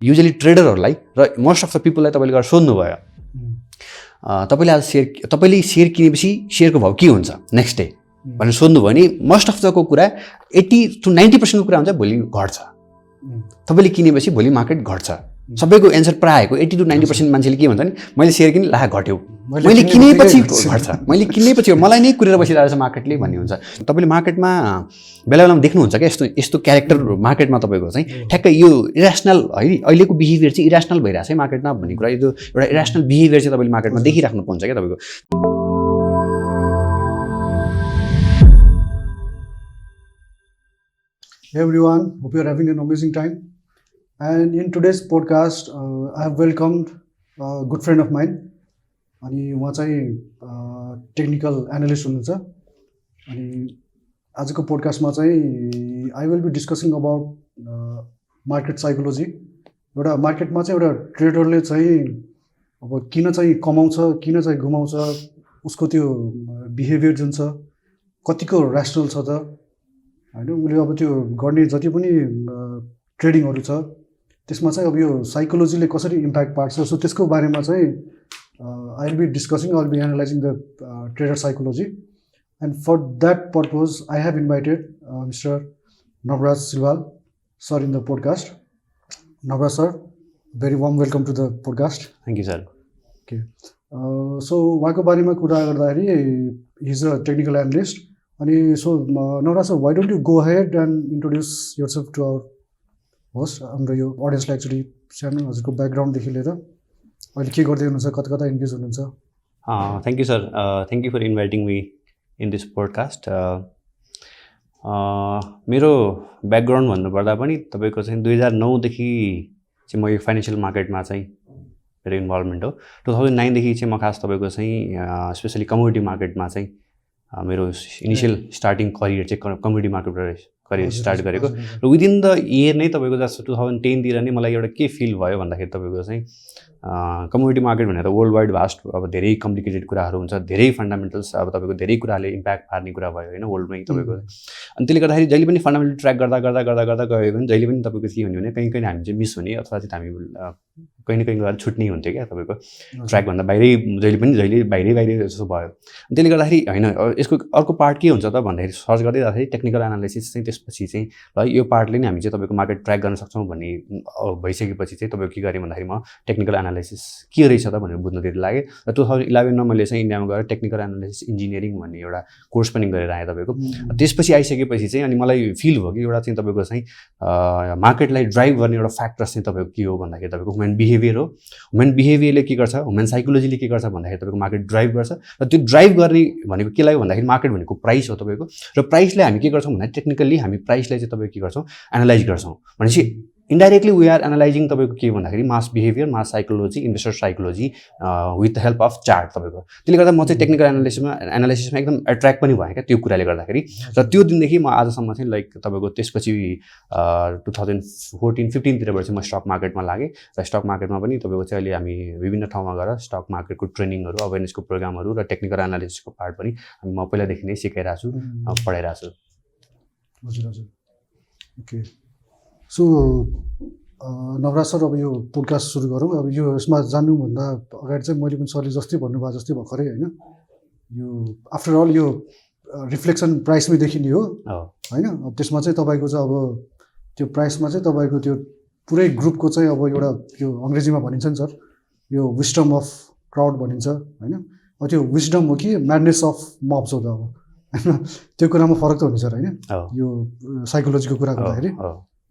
Usually ट्रेडरहरूलाई र most of the पिपललाई तपाईँले गएर सोध्नुभयो तपाईँले आज तपाईँले सेयर किनेपछि सेयरको भाउ के हुन्छ नेक्स्ट डे भनेर सोध्नुभयो भने मोस्ट अफ दको कुरा 80 to 90% को कुरा हुन्छ भोलि घट्छ। तपाईँले किनेपछि भोलि मार्केट घट्छ। सबैको एन्सर प्रायः 80 to 90% मान्छेले के भन्छ नि मैले सेयर किने ला घट्यो, मैले किनेपछि घट्छ, मैले किनेपछि मलाई नै कुरेर बसिरहेको छ मार्केटले भन्ने हुन्छ। तपाईँले मार्केटमा बेला बेलामा देख्नुहुन्छ क्या यस्तो यस्तो क्यारेक्टर मार्केटमा तपाईँको चाहिँ ठ्याक्कै यो इरेसनल है अहिलेको बिहेभियर चाहिँ इरेसनल भइरहेको छ है मार्केटमा भन्ने कुरा। यो एउटा इरेसनल बिहेभियर चाहिँ तपाईँले मार्केटमा देखिराख्नु पाउँछ क्या तपाईँको। Hey everyone, hope you are having an amazing time. And in today's podcast, I have welcomed a good friend of mine. अनि उहाँ चाहिँ टेक्निकल एनालिस्ट हुनुहुन्छ। अनि आजको पोडकास्टमा चाहिँ I will be discussing about market psychology. एउटा मार्केटमा चाहिँ एउटा ट्रेडरले चाहिँ अब किन चाहिँ कमाउँछ, किन चाहिँ गुमाउँछ, उसको त्यो बिहेभियर जुन छ कतिको ऱ्यासनल छ त हैन, उसले अब त्यो गर्ने जति पनि ट्रेडिङहरू छ त्यसमा चाहिँ अब यो साइकोलोजीले कसरी इम्प्याक्ट पार्छ। सो त्यसको बारेमा चाहिँ I will be discussing, I will be analyzing the trader psychology. And for that purpose I have invited mister Navraj Silwal sir in the podcast. Navraj sir, very warm welcome to the podcast. Thank you sir. Okay, so उहाँको बारेमा कुरा गर्दाखेरि he is a technical analyst. अनि so Navraj sir, why don't you go ahead and introduce yourself to our host, हाम्रो यो अडियन्सलाई actually सानो हजुरको ब्याकग्राउन्डदेखि लिएर अहिले के गर्दै हुनुहुन्छ, कता कता इन्गेज हुनुहुन्छ। Thank you sir, thank you for inviting me in this podcast. मेरो ब्याकग्राउन्ड भन्नुपर्दा पनि तपाईँको चाहिँ 2009 देखि चाहिँ म यो फाइनेन्सियल मार्केटमा चाहिँ मेरो इन्भल्भमेन्ट हो। 2009 देखि चाहिँ म खास तपाईँको चाहिँ स्पेसली कमोडिटी मार्केटमा चाहिँ मेरो इनिसियल स्टार्टिङ करियर चाहिँ कमोडिटी मार्केटबाट करियर स्टार्ट गरेको। र विदिन द इयर नै तपाईँको जस्तो 2010 तिर नै मलाई एउटा के फिल भयो भन्दाखेरि तपाईँको चाहिँ कमोडिटी मार्केट भनेर वर्ल्ड वाइड भास्ट अब धेरै कम्प्लिकेटेड कुराहरू हुन्छ, धेरै फन्डामेन्टल्स अब तपाईँको धेरै कुराले इम्प्याक्ट पार्ने कुरा भयो होइन वर्ल्डमै तपाईँको। अनि त्यसले गर्दाखेरि जहिले पनि फन्डामेन्टल ट्र्याक गर्दा गर्दा गर्दा गर्दा गयो भने जहिले पनि तपाईँको के हुने भने कहीँ कहीँ हामी चाहिँ मिस हुने अथवा चाहिँ हामी कहीँ न कहीँ गएर छुट्ने हुन्थ्यो क्या तपाईँको ट्र्याकभन्दा बाहिरै, जहिले बाहिरै जस्तो भयो। त्यसले गर्दाखेरि होइन यसको अर्को पार्ट के हुन्छ त भन्दाखेरि सर्च गर्दै जाँदाखेरि टेक्निकल एनालाइसिस चाहिँ त्यसपछि चाहिँ ल यो पार्टले नै हामी चाहिँ तपाईँको मार्केट ट्र्याक गर्न सक्छौँ भन्ने भइसकेपछि चाहिँ तपाईँको के गरेँ भन्दाखेरि म टेक्निकल एनालाइसिस के रहेछ त भनेर बुझ्नतिर लागेँ। र 2011 मैले चाहिँ इन्डियामा गएर टेक्निकल एनालाइसिस इन्जिनियरिङ भन्ने एउटा कोर्स पनि गरेर आएँ तपाईँको। त्यसपछि आइसकेपछि चाहिँ अनि मलाई फिल भयो कि एउटा चाहिँ तपाईँको चाहिँ मार्केटलाई ड्राइभ गर्ने एउटा फ्याक्टर्स चाहिँ तपाईँको के हो भन्दाखेरि तपाईँको ह्युमन बिहेभियर हो। ह्युमन बिहेभियरले के गर्छ, ह्युमन साइकोलोजीले के गर्छ भन्दाखेरि तपाईँको मार्केट ड्राइभ गर्छ। र त्यो ड्राइभ गर्ने भनेको के लाग्यो भन्दाखेरि मार्केट भनेको प्राइस हो तपाईँको। र प्राइसलाई हामी के गर्छौँ भन्दाखेरि टेक्निकल्ली हामी प्राइसलाई चाहिँ तपाईँको के गर्छौँ एनालाइज गर्छौँ भनेपछि इन्डाइरेक्टली वी आर एनालाइजिङ तपाईँको के भन्दाखेरि mass behaviour, mass psychology, investor psychology with the help of chart तपाईँको। त्यसले गर्दा म चाहिँ टेक्निकल एनालाइसिसमा एकदम एट्र्याक्ट पनि भएँ क्या त्यो कुराले गर्दाखेरि। र त्यो दिनदेखि म आजसम्म चाहिँ लाइक तपाईँको त्यसपछि 2014-15 तिरबाट चाहिँ म स्टक मार्केटमा लागेँ। र स्टक मार्केटमा पनि तपाईँको चाहिँ अहिले हामी विभिन्न ठाउँमा गएर स्टक मार्केटको ट्रेनिङहरू, अवेरनेसको प्रोग्रामहरू र टेक्निकल एनालिसिसको पार्ट पनि म पहिलादेखि नै सिकाइरहेको छु, पढाइरहेको छु। हजुर हजुर, ओके। सो नवराज सर, अब यो पोडकास्ट सुरु गरौँ। अब यो यसमा जान्नुभन्दा अगाडि चाहिँ मैले पनि सरले जस्तै भन्नुभयो जस्तै भर्खरै होइन, यो आफ्टर अल यो रिफ्लेक्सन प्राइसमै देखिने हो होइन। अब त्यसमा चाहिँ तपाईँको चाहिँ अब त्यो प्राइसमा चाहिँ तपाईँको त्यो पुरै ग्रुपको चाहिँ अब एउटा यो अङ्ग्रेजीमा भनिन्छ नि सर, यो विस्डम अफ क्राउड भनिन्छ होइन। अब त्यो विस्डम हो कि म्याडनेस अफ मब्स हो त अब होइन, त्यो कुरामा फरक त हुन्छ होइन। यो साइकोलोजीको कुरा गर्दाखेरि,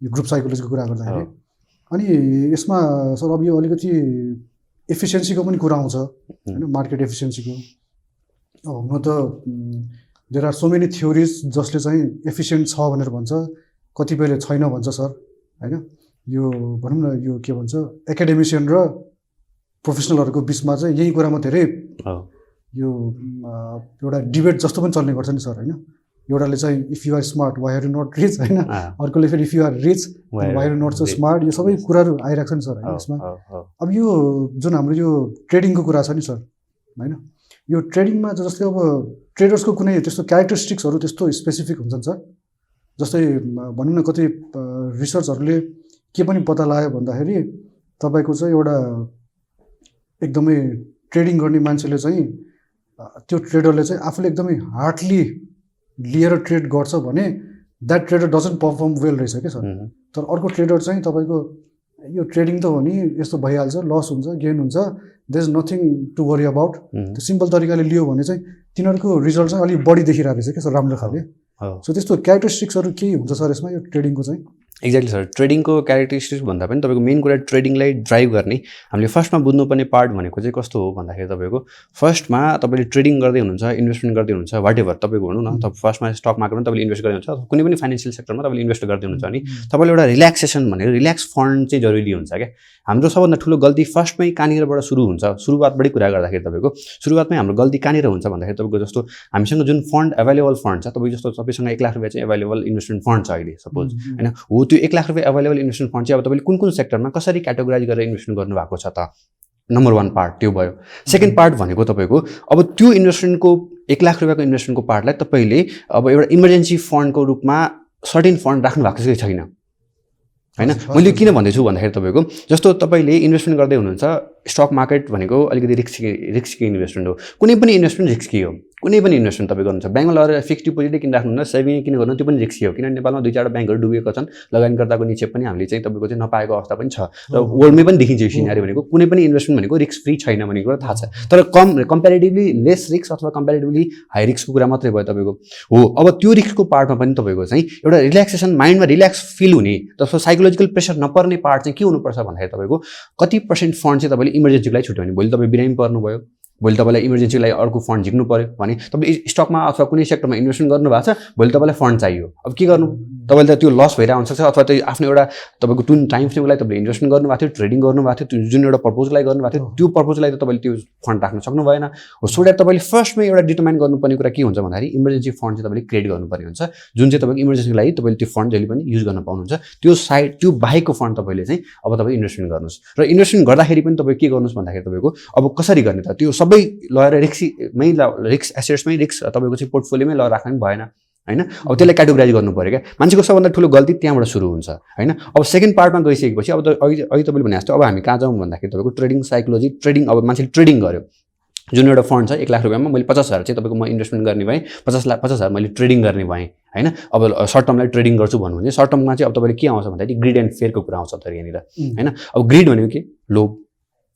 यो ग्रुप साइकोलोजीको कुरा गर्दाखेरि। अनि यसमा सर अब यो अलिकति एफिसियन्सीको पनि कुरा आउँछ होइन, मार्केट एफिसियन्सीको। हुन त there are so many theories जसले चाहिँ एफिसियन्ट छ भनेर भन्छ, कतिपयले छैन भन्छ सर होइन। यो भनौँ न यो के भन्छ एकाडेमिसियन र प्रोफेसनलहरूको बिचमा चाहिँ यही कुरामा धेरै यो एउटा डिबेट जस्तो पनि चल्ने गर्छ नि सर होइन। एउटाले चाहिँ if you are smart why are you not rich होइन, अर्कोले फेरि if you are rich why are you not so smart. यो सबै कुराहरू आइरहेको छ नि सर होइन यसमा। अब यो जुन हाम्रो यो ट्रेडिङको कुरा छ नि सर होइन, यो ट्रेडिङमा जस्तै अब ट्रेडर्सको कुनै त्यस्तो क्यारेक्टरिस्टिक्सहरू त्यस्तो स्पेसिफिक हुन्छन् सर। जस्तै भनौँ न कति रिसर्चहरूले के पनि पत्ता लगायो भन्दाखेरि तपाईँको चाहिँ एउटा एकदमै ट्रेडिङ गर्ने मान्छेले चाहिँ त्यो ट्रेडरले चाहिँ आफूले एकदमै हार्डली लिएर ट्रेड गर्छ भने that trader doesn't perform well रहेछ क्या सर। तर अर्को ट्रेडर चाहिँ तपाईँको यो ट्रेडिङ त हो नि, यस्तो भइहाल्छ, लस हुन्छ, गेन हुन्छ, there is nothing to worry about, त्यो सिम्पल तरिकाले लियो भने चाहिँ तिनीहरूको रिजल्ट चाहिँ अलिक बढी देखिरहेको रहेछ क्या सर, राम्रो खाले। सो त्यस्तो क्यारेक्टरिस्टिक्सहरू केही हुन्छ सर यसमा यो ट्रेडिङको चाहिँ? एक्ज्याक्टली सर, ट्रेडिङको क्यारेक्टरिस्टिक्स भन्दा पनि तपाईँको मेन कुरा ट्रेडिङलाई ड्राइभ गर्ने हामीले फर्स्टमा बुझ्नुपर्ने पार्ट भनेको चाहिँ कस्तो हो भन्दाखेरि तपाईँको फर्स्टमा तपाईँले ट्रेडिङ गर्दै हुनुहुन्छ, इन्भेस्टमेन्ट गर्दै हुनुहुन्छ, वाट एभर तपाईँको भनौँ न, तपाईँ फर्स्टमा स्टक मार्केटमा तपाईँले इन्भेस्ट गर्दै हुन्छ, कुनै पनि फाइनेन्सियल सेक्टरमा तपाईँले इन्भेस्ट गर्दै हुनुहुन्छ भने तपाईँले एउटा रिल्याक्सेसन भनेर रिल्याक्स फन्ड चाहिँ जरुरी हुन्छ क्या। हाम्रो सबभन्दा ठुलो गल्ती फर्स्टमै कहाँनिरबाट सुरु हुन्छ, सुरुवातबाटै कुरा गर्दाखेरि तपाईँको सुरुवातमै हाम्रो गल्ती कहाँनिर हुन्छ भन्दाखेरि तपाईँको जस्तो हामीसँग जुन फन्ड एभाइलेबल फन्ड छ, तपाईँको जस्तो तपाईँसँग 1 लाख रुपियाँ चाहिँ एभाइलेबल इन्भेस्टमेन्ट फन्ड छ अहिले सपोज होइन, हो त्यो 1 लाख रुपियाँ एभाइलेबल इन्भेस्टमेन्ट फन्ड चाहिँ अब तपाईँले कुन कुन सेक्टरमा कसरी क्याटेगोराइज गरेर इन्भेस्टमेन्ट गर्नुभएको छ त, नम्बर 1 पार्ट त्यो भयो। सेकेन्ड पार्ट भनेको तपाईँको अब त्यो इन्भेस्टमेन्टको 1 लाख रुपियाँको इन्भेस्टमेन्टको पार्टलाई तपाईँले अब एउटा इमर्जेन्सी फन्डको रूपमा सर्टेन फन्ड राख्नु भएको चाहिँ छैन होइन। मैले किन भन्दैछु भन्दाखेरि तपाईँको जस्तो तपाईँले इन्भेस्टमेन्ट गर्दै हुनुहुन्छ, स्टक मार्केट भनेको अलिकति रिस्की इन्भेस्टमेन्ट हो, कुनै पनि इन्भेस्टमेन्ट रिस्की हो, कुनै पनि इन्भेस्टमेन्ट तपाईँ गर्नुहुन्छ, ब्याङ्कमा लगेर फिक्स्ड डिपोजिटै किन राख्नुहुन्न, सेभिङ किन गर्नु, त्यो पनि रिस्की हो, किनभने नेपालमा 2-4 ब्याङ्कहरू डुबेको छन्, लगानीकर्ताको निक्षेप पनि हामीले चाहिँ तपाईँको चाहिँ नपाएको अवस्था पनि छ र वर्ल्डमै पनि देखिन्छ यो सिनारियो भनेको। कुनै पनि इन्भेस्टमेन्ट भनेको रिस्क फ्री छैन भन्ने कुरा थाहा छ, तर कम्पेरिटिभली लेस रिस्क अथवा कम्पेरिटिभली हाई रिस्कको कुरा मात्रै भयो तपाईँको हो। अब त्यो रिस्कको पार्टमा पनि तपाईँको चाहिँ एउटा रिल्याक्सेसन, माइन्डमा रिल्याक्स फिल हुने तथा साइकोलोजिकल प्रेसर नपर्ने पार्ट चाहिँ के हुनुपर्छ भन्दाखेरि तपाईँको कति % फन्ड चाहिँ तपाईँले इमर्जेन्सीको लागि छुट्यो भने भोलि तपाईँ बिरामी पर्नुभयो, भोलि तपाईँलाई इमर्जेन्सीको लागि अर्को फन्ड झिक्नु पऱ्यो भने तपाईँ स्टकमा अथवा कुनै सेक्टरमा इन्भेस्टमेन्ट गर्नुभएको छ, भोलि तपाईँलाई फन्ड चाहियो, अब के गर्नु, तपाईँले त त्यो लस भइरहेको हुनसक्छ अथवा त्यो आफ्नो एउटा तपाईँको जुन टाइम फ्रेमको लागि तपाईँले इन्भेस्टमेन्ट गर्नुभएको थियो, ट्रेडिङ गर्नुभएको थियो, जुन एउटा पर्पोजको लागि गर्नुभएको थियो, त्यो पर्पोजको लागि त तपाईँले त्यो फन्ड राख्न सक्नु भएन हो। सो द्याट तपाईँले फर्स्टमै एउटा डिटरमाइन गर्नुपर्ने कुरा के हुन्छ भन्दाखेरि इमर्जेन्सी फन्ड चाहिँ तपाईँले क्रिएट गर्नुपर्ने हुन्छ, जुन चाहिँ तपाईँको इमर्जेन्सीको लागि तपाईँले त्यो फन्ड जहिले पनि युज गर्न पाउनुहुन्छ। त्यो साइड त्यो बाहेकको फन्ड तपाईँले चाहिँ अब तपाईँ इन्भेस्टमेन्ट गर्नुहोस् र इन्भेस्टमेन्ट गर्दाखेरि पनि तपाईँ के गर्नुहोस् भन्दाखेरि तपाईँको अब कसरी गर्ने त, त्यो सबै लगेर रिस्क एसेट्समै रिस्क तपाईँको चाहिँ पोर्टफोलियोमै लगेर राख्नु भएन होइन। अब त्यसलाई क्याटेगोराइज गर्नु पऱ्यो क्या, मान्छेको सबभन्दा ठुलो गल्ती त्यहाँबाट सुरु हुन्छ होइन। अब सेकेन्ड पार्टमा गइसकेपछि अब अघि तपाईँले भने जस्तो अब हामी कहाँ जाउँ भन्दाखेरि तपाईँको ट्रेडिङ साइकोलोजी, ट्रेडिङ अब मान्छेले ट्रेडिङ गर्यो, जुन एउटा फन्ड छ 1 लाख रुपियाँमा मैले 50,000 चाहिँ तपाईँको म इन्भेस्टमेन्ट गर्ने भएँ, 50,000 मैले ट्रेडिङ गर्ने भएँ होइन। अब सर्ट टर्मलाई ट्रेडिङ गर्छु भन्नु भने सर्ट टर्ममा चाहिँ अब तपाईँले के आउँछ भन्दाखेरि ग्रिड एन्ड फेयरको कुरा आउँछ तर यहाँनिर होइन। अब ग्रिड भनेको के, लोभ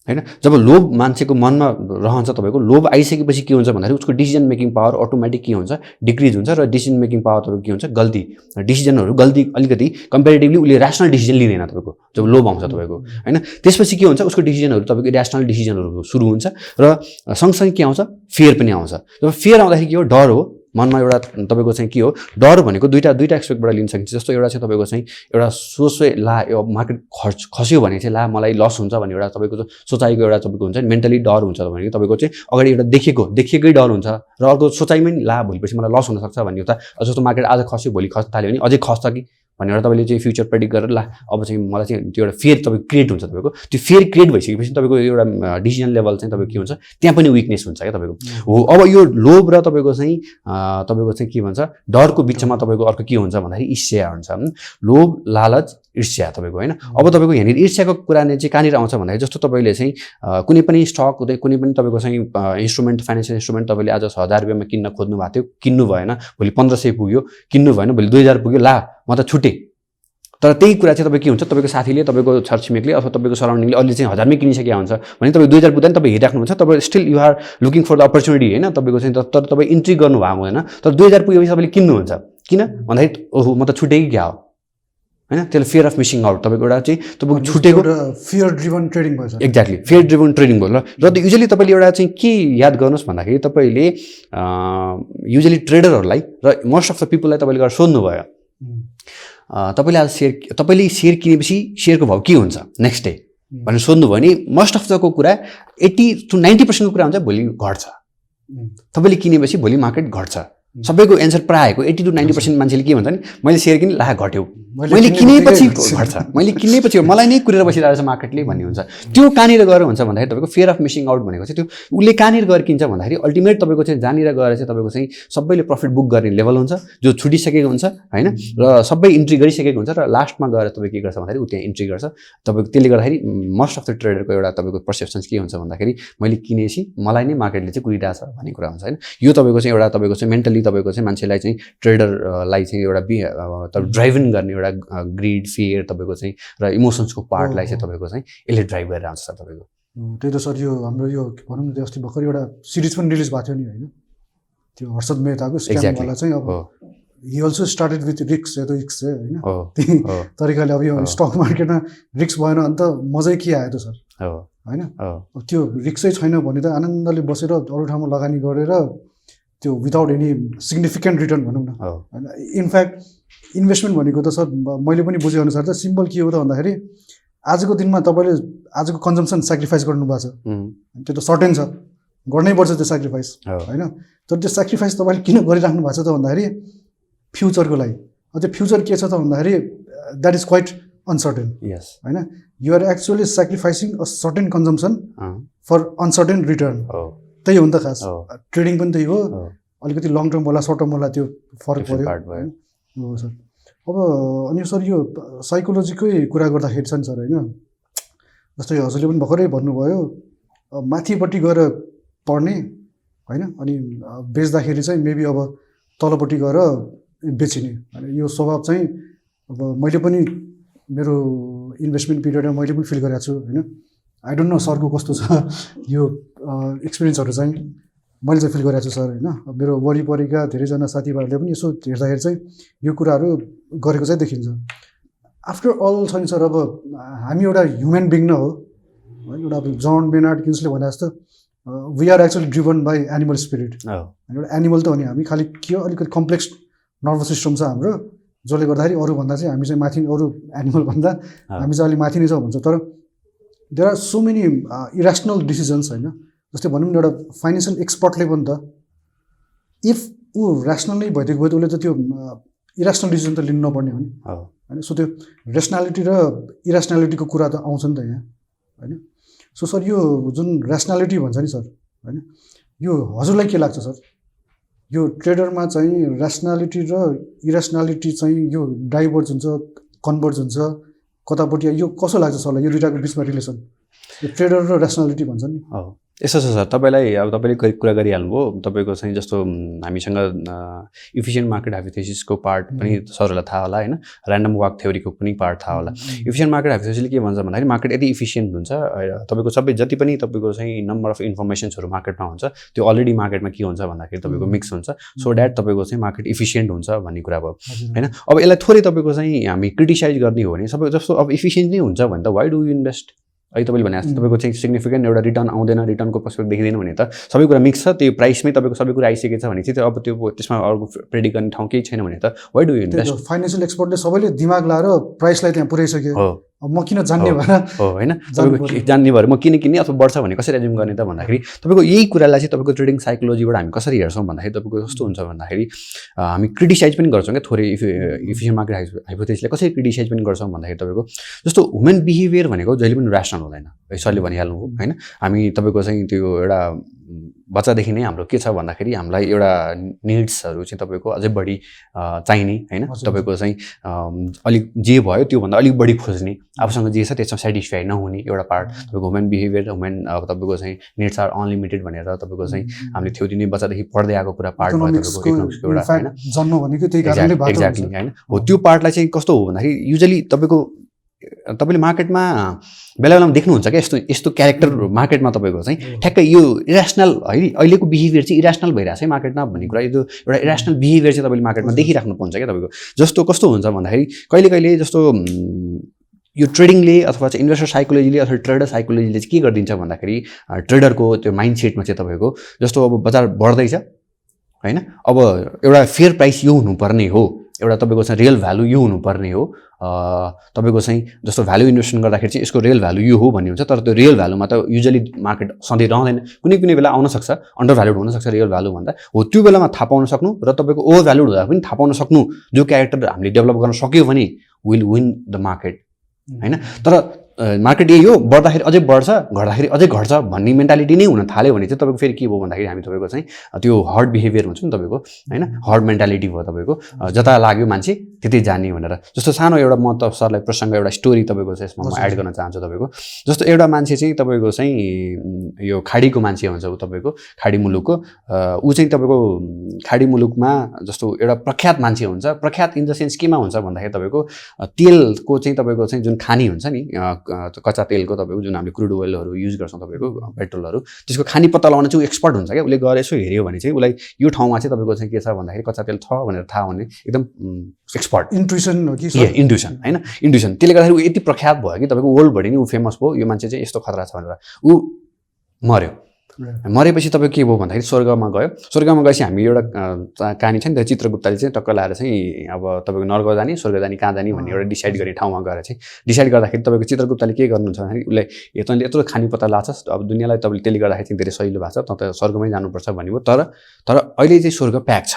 होइन। जब लोभ मान्छेको मनमा रहन्छ तपाईँको, लोभ आइसकेपछि के हुन्छ भन्दाखेरि उसको डिसिजन मेकिङ पावर अटोमेटिक के हुन्छ, डिक्रिज हुन्छ र डिसिजन मेकिङ पावर तपाईँको के हुन्छ, गल्ती डिसिजनहरू गल्ती अलिकति कम्पेरिटिभली उसले ऱ्यासनल डिसिजन लिँदैन तपाईँको जब लोभ आउँछ तपाईँको होइन। त्यसपछि के हुन्छ, उसको डिसिजनहरू तपाईँको इरेसनल डिसिजनहरू सुरु हुन्छ र सँगसँगै के आउँछ, फेयर पनि आउँछ। जब फेयर आउँदाखेरि के हो, डर हो मनमा एउटा तपाईँको चाहिँ के हो, डर भनेको दुईवटा एक्सपेक्टबाट लिन सकिन्छ। जस्तो एउटा चाहिँ तपाईँको चाहिँ एउटा सोचे ला यो मार्केट खस्यो भने चाहिँ ला मलाई लस हुन्छ भन्ने एउटा तपाईँको सोचाइको एउटा तपाईँको हुन्छ नि मेन्टली डर हुन्छ भनेको तपाईँको चाहिँ अगाडि एउटा देखेकै डर हुन्छ र अर्को सोचाइमै ला भोलिपछि मलाई लस हुनसक्छ भन्ने एउटा, जस्तो मार्केट आज खस्यो भोलि खस्न थाल्यो भने अझै खस्छ कि भनेर तपाईँले चाहिँ फ्युचर प्रेडिक्ट गरेर ला अब चाहिँ मलाई चाहिँ त्यो एउटा फेयर तपाईँको क्रिएट हुन्छ तपाईँको। त्यो फेयर क्रिएट भइसकेपछि तपाईँको एउटा डिसिजन लेभल चाहिँ तपाईँको के हुन्छ, त्यहाँ पनि विकनेस हुन्छ क्या तपाईँको हो। अब यो लोभ र तपाईँको चाहिँ के भन्छ डरको बिचमा तपाईँको अर्को के हुन्छ भन्दाखेरि ईर्ष्या हुन्छ, लोभ लालच ईर्ष्या तपाईँको होइन। अब तपाईँको यहाँनिर ईर्ष्याको कुरा चाहिँ कहाँनिर आउँछ भन्दाखेरि जस्तो तपाईँले चाहिँ कुनै पनि स्टक हुँदै कुनै पनि तपाईँको चाहिँ इन्स्ट्रुमेन्ट फाइनेन्सियल इन्स्ट्रुमेन्ट तपाईँले आज 1000 रुपियाँमा किन्न खोज्नु भएको थियो, किन्नु भएन, भोलि 1500 पुग्यो, किन्नु भएन, भोलि 2000 पुग्यो, ला म त छुटेँ। तर त्यही कुरा चाहिँ तपाईँ के हुन्छ, तपाईँको साथीले तपाईँको छरछिमेकले अथवा तपाईँको सराउन्डिङले अहिले चाहिँ 1000मै किनिसकेको हुन्छ भने तपाईँ 2000 पुग्दा नि तपाईँ हेरिराख्नुहुन्छ, तपाईँ still you are looking for the opportunity होइन तपाईँको चाहिँ। तर तपाईँ इन्ट्री गर्नु भएको हुँदैन, तर 2000 पुगेपछि तपाईँले किन्नुहुन्छ किन भन्दाखेरि ओहो म त छुटेँ कि क्या हो होइन। त्यसले फियर अफ मिसिङ आउट तपाईँको एउटा चाहिँ तपाईँको छुटेको फियर ड्रिभन ट्रेडिङ भन्छ। एक्ज्याक्टली फियर ड्रिभन ट्रेडिङ भयो र युजली तपाईँले एउटा चाहिँ के याद गर्नुहोस् भन्दाखेरि तपाईँले युजली ट्रेडरहरूलाई र मोस्ट अफ द पिपललाई तपाईँले गएर सोध्नुभयो तपाईँले आज तपाईँले सेयर किनेपछि सेयरको भाउ के हुन्छ नेक्स्ट डे भनेर सोध्नुभयो भने मोस्ट अफ दको कुरा 80 to 90% को कुरा हुन्छ भोलि घट्छ, तपाईँले किनेपछि भोलि मार्केट घट्छ। सबैको एन्सर प्रायः आएको 80 to 90% मान्छेले के भन्छ नि मैले सेयर किने ला घट्यो मैले किनेपछि घट्छ, मैले किनेपछि मलाई नै कुरेर बसिरहेको छ मार्केटले भन्ने हुन्छ। त्यो कहाँनिर गएर हुन्छ भन्दाखेरि तपाईँको फियर अफ मिसिङ आउट भनेको चाहिँ त्यो उसले कहाँनिर गएर किन्छ भन्दाखेरि अल्टिमेट तपाईँको चाहिँ जहाँनिर गएर चाहिँ तपाईँको चाहिँ सबैले प्रफिट बुक गर्ने लेभल हुन्छ, जो छुटिसकेको हुन्छ होइन, र सबै इन्ट्री गरिसकेको हुन्छ, र लास्टमा गएर तपाईँ के गर्छ भन्दाखेरि ऊ त्यहाँ इन्ट्री गर्छ तपाईँको। त्यसले गर्दाखेरि मोस्ट अफ द ट्रेडरको एउटा तपाईँको पर्सेप्सन्स के हुन्छ भन्दाखेरि मैले किनेपछि मलाई नै मार्केटले चाहिँ कुरिरहेछ भन्ने कुरा हुन्छ होइन। यो तपाईँको चाहिँ एउटा तपाईँको चाहिँ मेन्टली तपाईँको चाहिँ मान्छेलाई चाहिँ ट्रेडरलाई चाहिँ एउटा ड्राइभन गर्ने एउटा ग्रिड फियर तपाईँको चाहिँ र इमोसन्सको पार्टलाई चाहिँ तपाईँको चाहिँ यसले ड्राइभ गरेर आउँछ सर तपाईँको। त्यही त सर, यो हाम्रो यो भनौँ न अस्ति भर्खर एउटा सिरिज पनि रिलिज भएको थियो नि होइन, त्यो हर्षद मेहताको स्क्यामवाला चाहिँ। अब हि अल्सो स्टार्टेड विथ रिक्स, यो त रिक्स है होइन, त्यही तरिकाले अब यो स्टक मार्केटमा रिक्स भएन अन्त मजै के आयो त सर होइन। त्यो रिक्सै छैन भने त आनन्दले बसेर अरू ठाउँमा लगानी गरेर त्यो विदाउट एनी सिग्निफिकेन्ट रिटर्न भनौँ न होइन। इनफ्याक्ट इन्भेस्टमेन्ट भनेको त सर मैले पनि बुझेअनुसार त सिम्पल के हो त भन्दाखेरि आजको दिनमा तपाईँले आजको कन्जम्सन सेक्रिफाइस गर्नुभएको छ, त्यो त सर्टेन छ, गर्नै पर्छ त्यो सेक्रिफाइस होइन। तर त्यो सेक्रिफाइस तपाईँले किन गरिराख्नु भएको छ त भन्दाखेरि फ्युचरको लागि। त्यो फ्युचर के छ त भन्दाखेरि द्याट इज क्वाइट अनसर्टेन होइन। You're actually sacrificing a certain consumption for uncertain return. त्यही हो नि त खास ट्रेडिङ पनि त्यही हो, अलिकति लङ टर्म होला सर्ट टर्म होला त्यो फरक पऱ्यो हो सर। अब अनि सर यो साइकोलोजीकै कुरा गर्दाखेरि छ नि सर होइन, जस्तै हजुरले पनि भर्खरै भन्नुभयो माथिपट्टि गएर पढ्ने होइन, अनि बेच्दाखेरि चाहिँ मेबी अब तलपट्टि गएर बेचिने होइन। यो स्वभाव चाहिँ अब मैले पनि मेरो इन्भेस्टमेन्ट पिरियडमा मैले पनि फिल गरेको छु होइन। आई डोन्ट नो सरको कस्तो छ यो एक्सपिरियन्सहरू चाहिँ, मैले चाहिँ फिल गरेको छु सर होइन। मेरो वरिपरिका धेरैजना साथीभाइहरूले पनि यसो हेर्दाखेरि चाहिँ यो कुराहरू गरेको चाहिँ देखिन्छ। आफ्टर अल छ नि सर, अब हामी एउटा ह्युमन बिङ न हो होइन, एउटा अब जन बेनार्ड किन्सले भने जस्तो we are actually driven by animal spirit. एउटा एनिमल त हो नि हामी, खालि के हो अलिकति कम्प्लेक्स नर्भस सिस्टम छ हाम्रो, जसले गर्दाखेरि अरूभन्दा चाहिँ हामी चाहिँ माथि, अरू एनिमलभन्दा हामी चाहिँ अलिक माथि नै छ भन्छ। तर there are so many irrational decisions होइन। जस्तै भनौँ न एउटा फाइनेन्सियल एक्सपर्टले पनि त इफ ऊ ऱ्यासनल नै भइदिएको भए त उसले त त्यो इरेसनल डिसिजन त लिनु नपर्ने हो नि होइन। सो त्यो रेसनालिटी र इरेसनालिटीको कुरा त आउँछ नि त यहाँ होइन। सो सर यो जुन ऱ्यासनालिटी भन्छ नि सर होइन, यो हजुरलाई के लाग्छ सर, यो ट्रेडरमा चाहिँ ऱ्यासनालिटी र इरेसनालिटी चाहिँ यो डाइभर्ज हुन्छ, कन्भर्ज हुन्छ कतापट्टि, यो कसो लाग्छ सरलाई यो दुइटाको बिचमा रिलेसन, यो ट्रेडर र ऱ्यासनालिटी भन्छ नि? यस्तो छ सर, तपाईँलाई अब तपाईँले कुरा गरिहाल्नुभयो। तपाईँको चाहिँ जस्तो हामीसँग इफिसियन्ट मार्केट हाइपोथेसिसको पार्ट पनि सरहरूलाई थाहा होला होइन, ऱ्यान्डम वाक थ्योरीको पनि पार्ट थाहा होला। इफिसियन्ट मार्केट हाइपोथेसिसले के भन्छ भन्दाखेरि मार्केट यदि इफिसियन्ट हुन्छ, तपाईँको सबै जति पनि तपाईँको चाहिँ नम्बर अफ इन्फर्मेसन्सहरू मार्केटमा हुन्छ त्यो अलरेडी मार्केटमा के हुन्छ भन्दाखेरि तपाईँको मिक्स हुन्छ, सो द्याट तपाईँको चाहिँ मार्केट इफिसियन्ट हुन्छ भन्ने कुरा भयो होइन। अब यसलाई थोरै तपाईँको चाहिँ हामी क्रिटिसाइज गर्ने हो भने सबै जस्तो अब इफिसियन्ट नै हुन्छ भने त वाइ डु इन्भेस्ट, अहिले तपाईँले भने जस्तो तपाईँको चाहिँ सिग्निफिकेन्ट एउटा रिटर्न आउँदैन, रिटर्नको पर्सपेक्ट देखिँदैन भने त सबै कुरा मिक्स छ, त्यो प्राइसमै तपाईँको सबै कुरा आइसकेको छ भने चाहिँ अब त्यो त्यसमा अर्को प्रेडिक्ट गर्ने ठाउँ केही छैन भने त वाइ डु इन्भेस्ट। फाइनेन्सियल एक्सपर्टले सबैले दिमाग लाएर प्राइसलाई त्यहाँ पुऱ्याइसक्यो, अब म किन जान्ने भएर हो होइन, तपाईँको जान्ने भएर म किन किन्ने अथवा बढ्छ भने कसरी एज्युम गर्ने त भन्दाखेरि तपाईँको यही कुरालाई चाहिँ तपाईँको ट्रेडिङ साइकोलोजीबाट हामी कसरी हेर्छौँ भन्दाखेरि तपाईँको कस्तो हुन्छ भन्दाखेरि हामी क्रिटिसाइज पनि गर्छौँ क्या थोरै इफिसियन्ट मार्केट हाइपोथेसिसलाई कसरी क्रिटिसाइज पनि गर्छौँ भन्दाखेरि तपाईँको जस्तो ह्युमन बिहेभियर भनेको जहिले पनि ऱ्यासनल हुँदैन, सरले भनिहाल्नु हो होइन। हामी तपाईँको चाहिँ त्यो एउटा बच्चादेखि नै हाम्रो के छ भन्दाखेरि हामीलाई एउटा निड्सहरू चाहिँ तपाईँको अझै बढी चाहिने होइन, तपाईँको चाहिँ अलिक जे भयो त्योभन्दा अलिक बढी खोज्ने, आफूसँग जे छ त्यसमा सेटिस्फाई नहुने एउटा पार्ट तपाईँको ह्युमन बिहेभियर, ह्युमन तपाईँको चाहिँ निड्स आर अनलिमिटेड भनेर तपाईँको चाहिँ हामीले थ्योरी नै बच्चादेखि पढ्दै आएको कुरा पार्ट भयो तपाईँको इकोनोमिक्सको एउटा होइन, जन्म भनेको त्यही कारणले एक्ज्याक्टली होइन हो। त्यो पार्टलाई चाहिँ कस्तो हो भन्दाखेरि युजली तपाईँले मार्केटमा बेला बेलामा देख्नुहुन्छ क्या यस्तो यस्तो क्यारेक्टर मार्केटमा तपाईँको चाहिँ ठ्याक्कै यो इरेसनल है, अहिलेको बिहेभियर चाहिँ इरेसनल भइरहेको छ मार्केटमा भन्ने कुरा, यो एउटा इरेसनल बिहेभियर चाहिँ तपाईँले मार्केटमा देखिराख्नु पाउँछ क्या तपाईँको। जस्तो कस्तो हुन्छ भन्दाखेरि कहिले कहिले जस्तो यो ट्रेडिङले अथवा चाहिँ इन्भेस्टर साइकोलोजीले अथवा ट्रेडर साइकोलोजीले चाहिँ के गरिदिन्छ भन्दाखेरि ट्रेडरको त्यो माइन्ड सेटमा चाहिँ तपाईँको जस्तो अब बजार बढ्दैछ होइन, अब एउटा फेयर प्राइस यो हुनुपर्ने हो, एउटा तपाईँको चाहिँ रियल भ्यालु यो हुनुपर्ने हो, तपाईँको चाहिँ जस्तो भ्यालु इन्भेस्टमेन्ट गर्दाखेरि चाहिँ यसको रियल भ्यालु यो हो भन्ने हुन्छ। तर त्यो रियल भ्यालुमा त युजली मार्केट सधैँ रहँदैन, कुनै कुनै बेला आउन सक्छ, अन्डर भ्यालुड हुनसक्छ रियल भ्यालु भन्दा हो, त्यो बेलामा थाहा पाउन सक्नु र तपाईँको ओभर भ्यालुड हुँदा पनि थाहा पाउन सक्नु जो क्यारेक्टर हामीले डेभलप गर्न सक्यो भने विल विन द मार्केट होइन। तर मार्केट यही हो, बढ्दाखेरि अझै बढ्छ, घट्दाखेरि अझै घट्छ भन्ने मेन्टालिटी नै हुन थाल्यो भने चाहिँ तपाईँको फेरि के भयो भन्दाखेरि हामी तपाईँको चाहिँ त्यो हर्ड बिहेभियर हुन्छ नि तपाईँको होइन, हर्ड मेन्टालिटी भयो तपाईँको, जता लाग्यो मान्छे त्यतै जाने भनेर। जस्तो सानो एउटा म त सरलाई प्रसङ्ग एउटा स्टोरी तपाईँको चाहिँ यसमा म एड गर्न चाहन्छु तपाईँको। जस्तो एउटा मान्छे चाहिँ तपाईँको चाहिँ यो खाडीको मान्छे हुन्छ ऊ तपाईँको, खाडी मुलुकको ऊ चाहिँ तपाईँको खाडी मुलुकमा जस्तो एउटा प्रख्यात मान्छे हुन्छ। प्रख्यात इन द सेन्स केमा हुन्छ भन्दाखेरि तपाईँको तेलको चाहिँ तपाईँको चाहिँ जुन खानी हुन्छ नि, कच्चा तेलको तपाईँको जुन हामीले क्रुड ओइलहरू युज गर्छौँ तपाईँको पेट्रोलहरू, त्यसको खानी पत्ता लगाउन चाहिँ ऊ एक्सपर्ट हुन्छ क्या। उसले गएर यसो हेऱ्यो भने चाहिँ उसलाई यो ठाउँमा चाहिँ तपाईँको चाहिँ के छ भन्दाखेरि कच्चा तेल छ भनेर थाहा हुने एकदम एक्सपर्ट इन्ट्युसन हो कि इन्ट्युसन होइन, इन्ट्युसन। त्यसले गर्दाखेरि ऊ यति प्रख्यात भयो कि तपाईँको वर्ल्डभरि नै ऊ फेमस भयो, यो मान्छे चाहिँ यस्तो खतरा छ भनेर। ऊ मऱ्यो, मरेपछि तपाईँ के भयो भन्दाखेरि स्वर्गमा गयो। स्वर्गमा गएपछि हामी एउटा कहानी छ नि त, चित्रगुप्तले चाहिँ टक्क लाएर चाहिँ अब तपाईँको नर्क जाने स्वर्ग जाने कहाँ जाने भन्ने एउटा डिसाइड गर्ने ठाउँमा गएर चाहिँ डिसाइड गर्दाखेरि तपाईँको चित्रगुप्तले के गर्नुहुन्छ भन्दाखेरि उसलाई तैँले यत्रो खानी पत्ता लाग्छस्, अब दुनियाँलाई तपाईँले त्यसले गर्दाखेरि चाहिँ धेरै सहिलो भएको छ, त स्वर्गमै जानुपर्छ भन्नुभयो। तर अहिले चाहिँ स्वर्ग प्याक छ,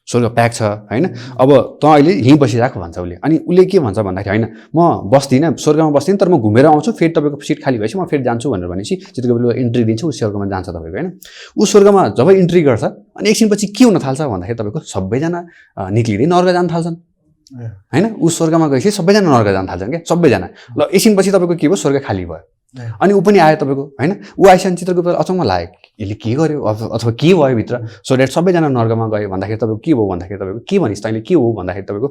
स्वर्ग प्याक छ होइन। अब तँ अहिले यहीँ बसिरहेको भन्छ उसले। अनि उसले के भन्छ भन्दाखेरि होइन म बस्दिनँ, स्वर्गमा बस्दिनँ, तर म घुमेर आउँछु, फेरि तपाईँको सिट खाली भएपछि म फेरि जान्छु भनेर भनेपछि चित्रगुप्तले इन्ट्री दिन्छ, ऊ स्वर्गमा जान्छ तपाईँको होइन। ऊ स्वर्गमा जब इन्ट्री गर्छ अनि एकछिनपछि के हुन थाल्छ भन्दाखेरि तपाईँको सबैजना निक्लिँदै नर्क जान थाल्छन् होइन। ऊ स्वर्गमा गएपछि सबैजना नर्क जान थाल्छन् क्या, सबैजना। ल एकछिनपछि तपाईँको के भयो, स्वर्ग खाली भयो। अनि ऊ पनि आयो तपाईँको होइन। ऊ आइसक्यो चित्रगुप्त अचम्म लाग्यो, यसले के गर्यो अथवा के भयो भित्र, सो द्याट सबैजना नर्कमा गयो भन्दाखेरि तपाईँको के भयो भन्दाखेरि तपाईँको के भनिस् तैँले के हो भन्दाखेरि तपाईँको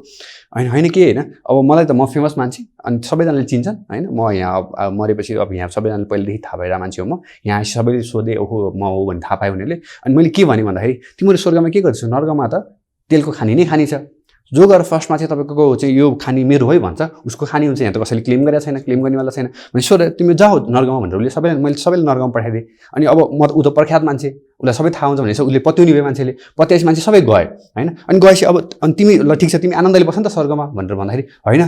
होइन के होइन, अब मलाई त म फेमस मान्छे अनि सबैजनाले चिन्छन् होइन, म यहाँ मरेपछि अब यहाँ सबैजनाले पहिलेदेखि थाहा भएर मान्छे हो म, यहाँ सबैले सोधे ओहो म हो भने थाहा पायो उनीहरूले। अनि मैले के भनेँ भन्दाखेरि तिमीहरू स्वर्गमा के गर्छौ, नर्कमा त तेलको खानी नै खानी छ, जो गएर फर्स्टमा चाहिँ तपाईँको चाहिँ यो खानी मेरो है भन्छ उसको खानी हुन्छ, यहाँ त कसैले क्लेम गरेको छैन, क्लेम गर्नेवाला छैन भने स्वर्ग तिमी जाऊ नर्कमा भनेर उसले मैले सबैले नर्कमा पठाइदिएँ। अनि अब म ऊ त प्रख्यात मान्छे, उसलाई सबै थाहा हुन्छ भनेपछि उसले पत्याउनी भयो मान्छेले, पत्याएपछि मान्छे सबै गयो होइन। अनि गएपछि अब अनि तिमी ल ठिक छ तिमी आनन्दले बस्छ नि त स्वर्गमा भनेर भन्दाखेरि होइन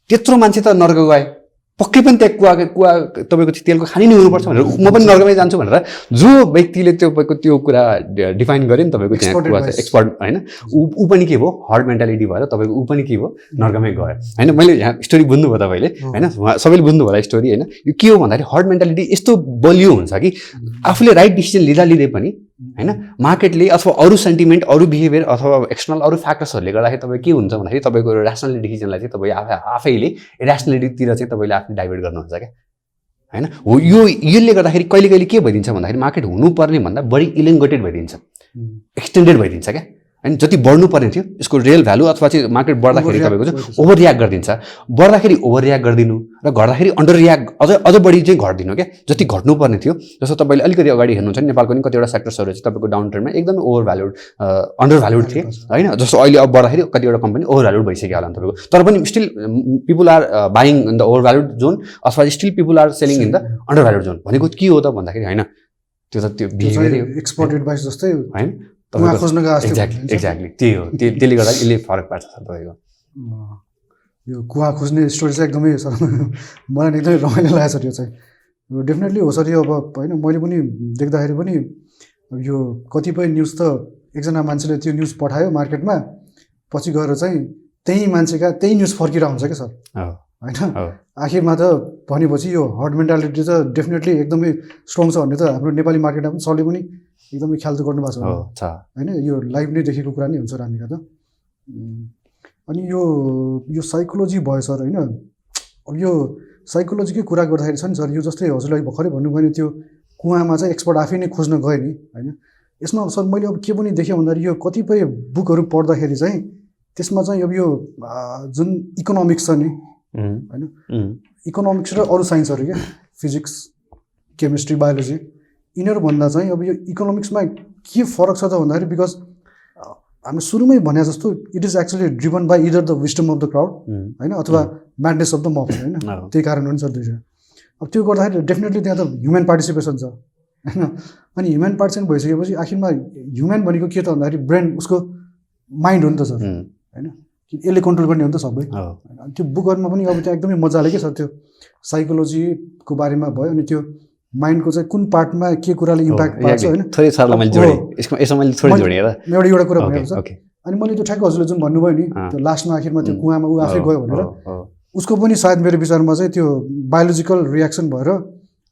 त्यत्रो मान्छे त नर्क गए, पक्कै पनि त्यहाँ कुवा तपाईँको तेलको खानी नै हुनुपर्छ भनेर म पनि नर्कमै जान्छु भनेर जो व्यक्तिले त्यो कुरा डिफाइन गर्यो नि तपाईँको त्यहाँ कुवा चाहिँ एक्सपर्ट होइन, ऊ पनि के भयो हर्ड मेन्टालिटी भएर तपाईँको ऊ पनि के भयो नर्कमै गयो होइन। मैले यहाँ स्टोरी बुझ्नुभयो तपाईँले होइन, सबैले बुझ्नुभयो होला स्टोरी होइन। यो के हो भन्दाखेरि हर्ड मेन्टालिटी यस्तो बलियो हुन्छ कि आफूले राइट डिसिजन लिँदै पनि होइन मार्केटले अथवा अरू सेन्टिमेन्ट अरू बिहेभियर अथवा एक्सटर्नल अरू फ्याक्टर्सहरूले गर्दाखेरि तपाईँ के हुन्छ भन्दाखेरि तपाईँको ऱ्यासनल डिसिजनलाई चाहिँ तपाईँ आफैले इरेसनलिटीतिर चाहिँ तपाईँले आफूले डाइभर्ट गर्नुहुन्छ क्या होइन। हो यसले गर्दाखेरि कहिले कहिले के भइदिन्छ भन्दाखेरि मार्केट हुनुपर्ने भन्दा बढी इलेङ्गेटेड भइदिन्छ, एक्सटेन्डेड भइदिन्छ क्या होइन। जति बढ्नुपर्ने थियो यसको रियल भ्यालु अथवा चाहिँ मार्केट बढ्दाखेरि तपाईँको चाहिँ ओभर रियाक्ट गरिदिन्छ, बढ्दाखेरि ओभर रियाक्ट गरिदिनु र घट्दाखेरि अन्डर रियाक्ट अझ बढी चाहिँ घटिदिनु क्या। जति घट्नुपर्ने थियो जस्तो तपाईँले अलिकति अगाडि हेर्नुहुन्छ नि नेपालको नि कतिवटा सेक्टर्सहरू चाहिँ तपाईँको डाउन ट्रेन्डमा एकदमै ओभर भ्यालुड अन्डर भ्यालुड थिए होइन। जस्तो अहिले अब बढ्दाखेरि कतिवटा कम्पनी ओभर भ्यालुड भइसक्यो होला तपाईँको, तर पनि still people are buying in the over valued zone अथवा still people are selling in the under valued zone. भनेको के हो त भन्दाखेरि होइन त्यो त त्यो बिहेभियर एक्सपर्ट एडभाइस जस्तै होइन, एक्ज्याक्टली त्यही हो। त्यसले गर्दा यसले फरक पार्छ तपाईँको। यो कुवा खोज्ने स्टोरी चाहिँ एकदमै सर मलाई एकदमै रमाइलो लागेको छ। त्यो चाहिँ डेफिनेटली हो सर। यो अब होइन मैले पनि देख्दाखेरि पनि यो कतिपय न्युज त एकजना मान्छेले त्यो न्युज पठायो मार्केटमा, पछि गएर चाहिँ त्यही मान्छेका त्यही न्युज फर्किएर हुन्छ क्या सर होइन। आखिरमा त भनेपछि यो हर्ड मेन्टालिटी चाहिँ डेफिनेटली एकदमै स्ट्रङ छ भन्ने त हाम्रो नेपाली मार्केटमा पनि सरले पनि एकदमै ख्याल त गर्नुभएको छ होइन। यो लाइभ नै देखेको कुरा नै हुन्छ र हामीका त। अनि यो साइकोलोजी भयो सर होइन। अब यो साइकोलोजीकै कुरा गर्दाखेरि छ नि सर, यो जस्तै हजुरलाई भर्खरै भन्नुभयो नि त्यो कुवामा चाहिँ एक्सपर्ट आफै नै खोज्न गयो नि होइन। यसमा सर मैले अब के पनि देखेँ भन्दाखेरि यो कतिपय बुकहरू पढ्दाखेरि चाहिँ त्यसमा चाहिँ अब यो जुन इकोनोमिक्स छ नि होइन, इकोनोमिक्स र अरू साइन्सहरू क्या फिजिक्स केमिस्ट्री बायोलोजी यिनीहरूभन्दा चाहिँ अब यो इकोनोमिक्समा के फरक छ त भन्दाखेरि बिकज हामी सुरुमै भने जस्तो it is actually driven by either the wisdom of the crowd होइन अथवा म्याडनेस अफ द मब होइन, त्यही कारण हो नि सर दुईवटा। अब त्यो गर्दाखेरि डेफिनेटली त्यहाँ त ह्युमन पार्टिसिपेसन छ होइन। अनि ह्युमन पार्टिसिपेसन भइसकेपछि आखिरमा ह्युमन भनेको के त भन्दाखेरि ब्रेन उसको माइन्ड हो नि त सर होइन, यसले कन्ट्रोल गर्ने हो नि त सबै। त्यो बुकहरूमा पनि अब त्यहाँ एकदमै मजाले के छ त्यो साइकोलोजीको बारेमा भयो, अनि त्यो माइन्डको चाहिँ कुन पार्टमा के कुराले इम्प्याक्ट पार्छ होइन। एउटा कुरा भनेको छ अनि मैले त्यो ठ्याक्क हजुरले जुन भन्नुभयो नि त्यो लास्टमा आखिरमा त्यो कुवामा ऊ आफै गयो भनेर उसको पनि सायद मेरो विचारमा चाहिँ त्यो बायोलोजिकल रियाक्सन भएर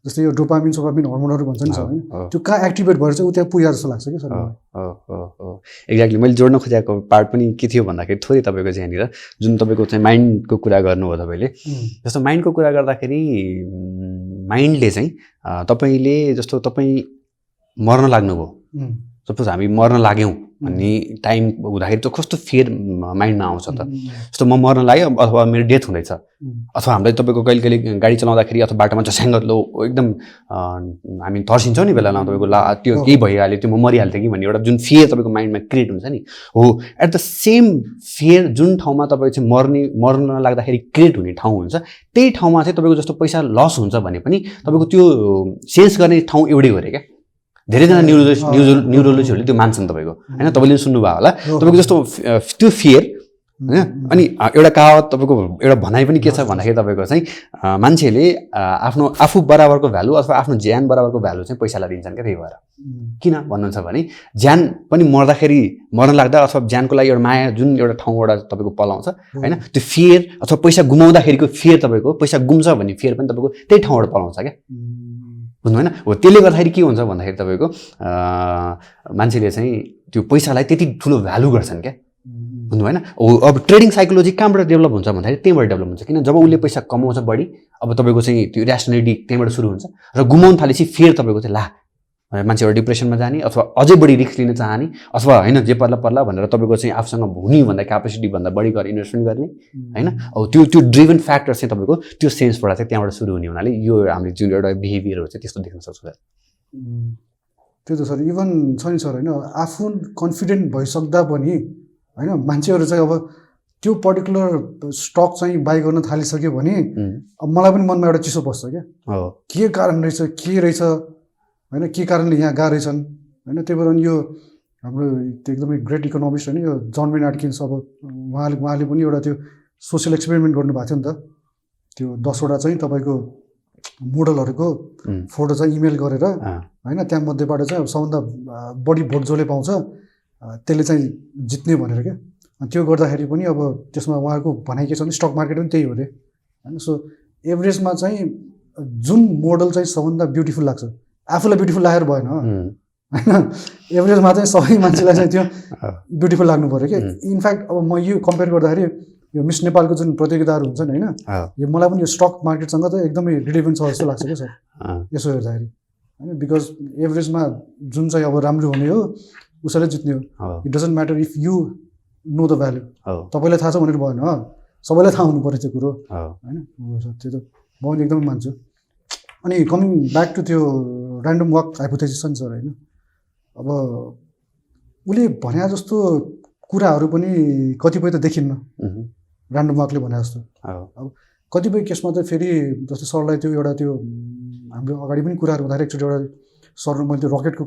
जस्तै यो डोपामिन सोपामिन हर्मोनहरू भन्छ नि सर होइन त्यो कहाँ एक्टिभेट भएर चाहिँ ऊ त्यहाँ पुग्या जस्तो लाग्छ कि सर एक्ज्याक्टली मैले जोड्न खोजेको पार्ट पनि के थियो भन्दाखेरि थोरै तपाईँको चाहिँ यहाँनिर जुन तपाईँको चाहिँ माइन्डको कुरा गर्नुभयो तपाईँले जस्तो माइन्डको कुरा गर्दाखेरि माइन्डले चाहिँ तपाईँले जस्तो तपाईँ मर्न लाग्नुभयो सपोज हामी मर्न लाग्यौँ भन्ने टाइम हुँदाखेरि चाहिँ कस्तो फियर माइन्डमा आउँछ त जस्तो म मर्न लाग्यो अथवा मेरो डेथ हुँदैछ अथवा हामीलाई तपाईँको कहिले कहिले गाडी चलाउँदाखेरि अथवा बाटोमा झस्याङ्ग लो एकदम हामी तर्सिन्छौँ नि बेला तपाईँको त्यो केही भइहाल्यो त्यो म मरिहाल्थेँ कि भन्ने एउटा जुन फियर तपाईँको माइन्डमा क्रिएट हुन्छ नि हो एट द सेम फियर जुन ठाउँमा तपाईँ चाहिँ मर्न लाग्दाखेरि क्रिएट हुने ठाउँ हुन्छ त्यही ठाउँमा चाहिँ तपाईँको जस्तो पैसा लस हुन्छ भने पनि तपाईँको त्यो सेन्स गर्ने ठाउँ एउटै हो अरे क्या धेरैजना न्युरोलोजीहरूले त्यो मान्छन् तपाईँको होइन तपाईँले सुन्नुभयो होला तपाईँको जस्तो त्यो फियर होइन अनि एउटा कहावत तपाईँको एउटा भनाइ पनि के छ भन्दाखेरि तपाईँको चाहिँ मान्छेले आफू बराबरको भ्यालु अथवा आफ्नो ज्यान बराबरको भ्यालु चाहिँ पैसालाई दिन्छन् क्या त्यही भएर किन भन्नुहुन्छ भने ज्यान पनि मर्न लाग्दा अथवा ज्यानको लागि एउटा माया जुन एउटा ठाउँबाट तपाईँको पलाउँछ होइन त्यो फियर अथवा पैसा गुमाउँदाखेरिको फियर तपाईँको पैसा गुम्छ भन्ने फियर पनि तपाईँको त्यही ठाउँबाट पलाउँछ क्या बुझ्नु होइन हो त्यसले गर्दाखेरि के हुन्छ भन्दाखेरि तपाईँको मान्छेले चाहिँ त्यो पैसालाई त्यति ठुलो भ्यालु गर्छन् क्या बुझ्नु होइन अब ट्रेडिङ साइकोलोजी कहाँबाट डेभलप हुन्छ भन्दाखेरि त्यहीँबाट डेभलप हुन्छ किन जब उसले पैसा कमाउँछ बढी अब तपाईँको चाहिँ त्यो ऱ्यासनलिटी त्यहीँबाट सुरु हुन्छ र गुमाउनु थालेपछि फेरि तपाईँको चाहिँ ला मान्छे एउटा डिप्रेसनमा जाने अथवा अझै बढी रिस्क लिन चाहने अथवा होइन जे पर्ला भनेर तपाईँको चाहिँ आफूसँग हुने भन्दा क्यापेसिटीभन्दा बढी गरेर इन्भेस्टमेन्ट गर्ने होइन अब त्यो ड्रिभन फ्याक्टर चाहिँ तपाईँको त्यो सेन्सबाट चाहिँ त्यहाँबाट सुरु हुने हुनाले यो हामीले जुन एउटा बिहेभियरहरू चाहिँ त्यस्तो देख्न सक्छौँ सर त्यो त सर इभन छ नि सर होइन आफू कन्फिडेन्ट भइसक्दा पनि होइन मान्छेहरू चाहिँ अब त्यो पर्टिकुलर स्टक चाहिँ बाई गर्न थालिसक्यो भने अब मलाई पनि मनमा एउटा चिसो बस्छ क्या के कारण रहेछ के रहेछ होइन के कारणले यहाँ गएको रहेछन् होइन त्यही भएर यो हाम्रो त्यो एकदमै ग्रेट इकोनोमिस्ट होइन यो जन बेन एटकिन्स अब उहाँले पनि एउटा त्यो सोसियल एक्सपेरिमेन्ट गर्नुभएको थियो नि त त्यो 10वटा चाहिँ तपाईँको मोडलहरूको फोटो चाहिँ इमेल गरेर होइन त्यहाँ मध्येबाट चाहिँ सबभन्दा बढी भोट जसले पाउँछ त्यसले चाहिँ जित्ने भनेर क्या त्यो गर्दाखेरि पनि अब त्यसमा उहाँको भनाइ के छ भने स्टक मार्केट पनि त्यही हो अरे होइन सो एभरेजमा चाहिँ जुन मोडल चाहिँ सबभन्दा ब्युटिफुल लाग्छ आफूलाई ब्युटिफुल लागेर भएन होइन एभरेजमा चाहिँ सबै मान्छेलाई चाहिँ त्यो ब्युटिफुल लाग्नु पऱ्यो कि इनफ्याक्ट अब म यो कम्पेयर गर्दाखेरि यो मिस नेपालको जुन प्रतियोगिताहरू हुन्छ नि होइन यो मलाई पनि यो स्टक मार्केटसँग चाहिँ एकदमै रिलेभेन्ट छ जस्तो लाग्छ क्या सर यसो हेर्दाखेरि होइन बिकज एभरेजमा जुन चाहिँ अब राम्रो हुने हो उसैले जित्ने हो it doesn't matter if you know the value तपाईँलाई थाहा छ भनेर भएन सबैलाई थाहा हुनु पऱ्यो त्यो कुरो होइन त्यो त म पनि एकदमै मान्छु अनि कमिङ ब्याक टु त्यो ऱ्यान्डम वक हाइपोथेसिस छ नि सर होइन अब उसले भने जस्तो कुराहरू पनि कतिपय त देखिन्न ऱ्यान्डम वकले भने जस्तो अब कतिपय केसमा त फेरि जस्तो सरलाई त्यो एउटा त्यो हाम्रो अगाडि पनि कुराहरू हुँदाखेरि एकचोटि एउटा सर मैले त्यो रकेटको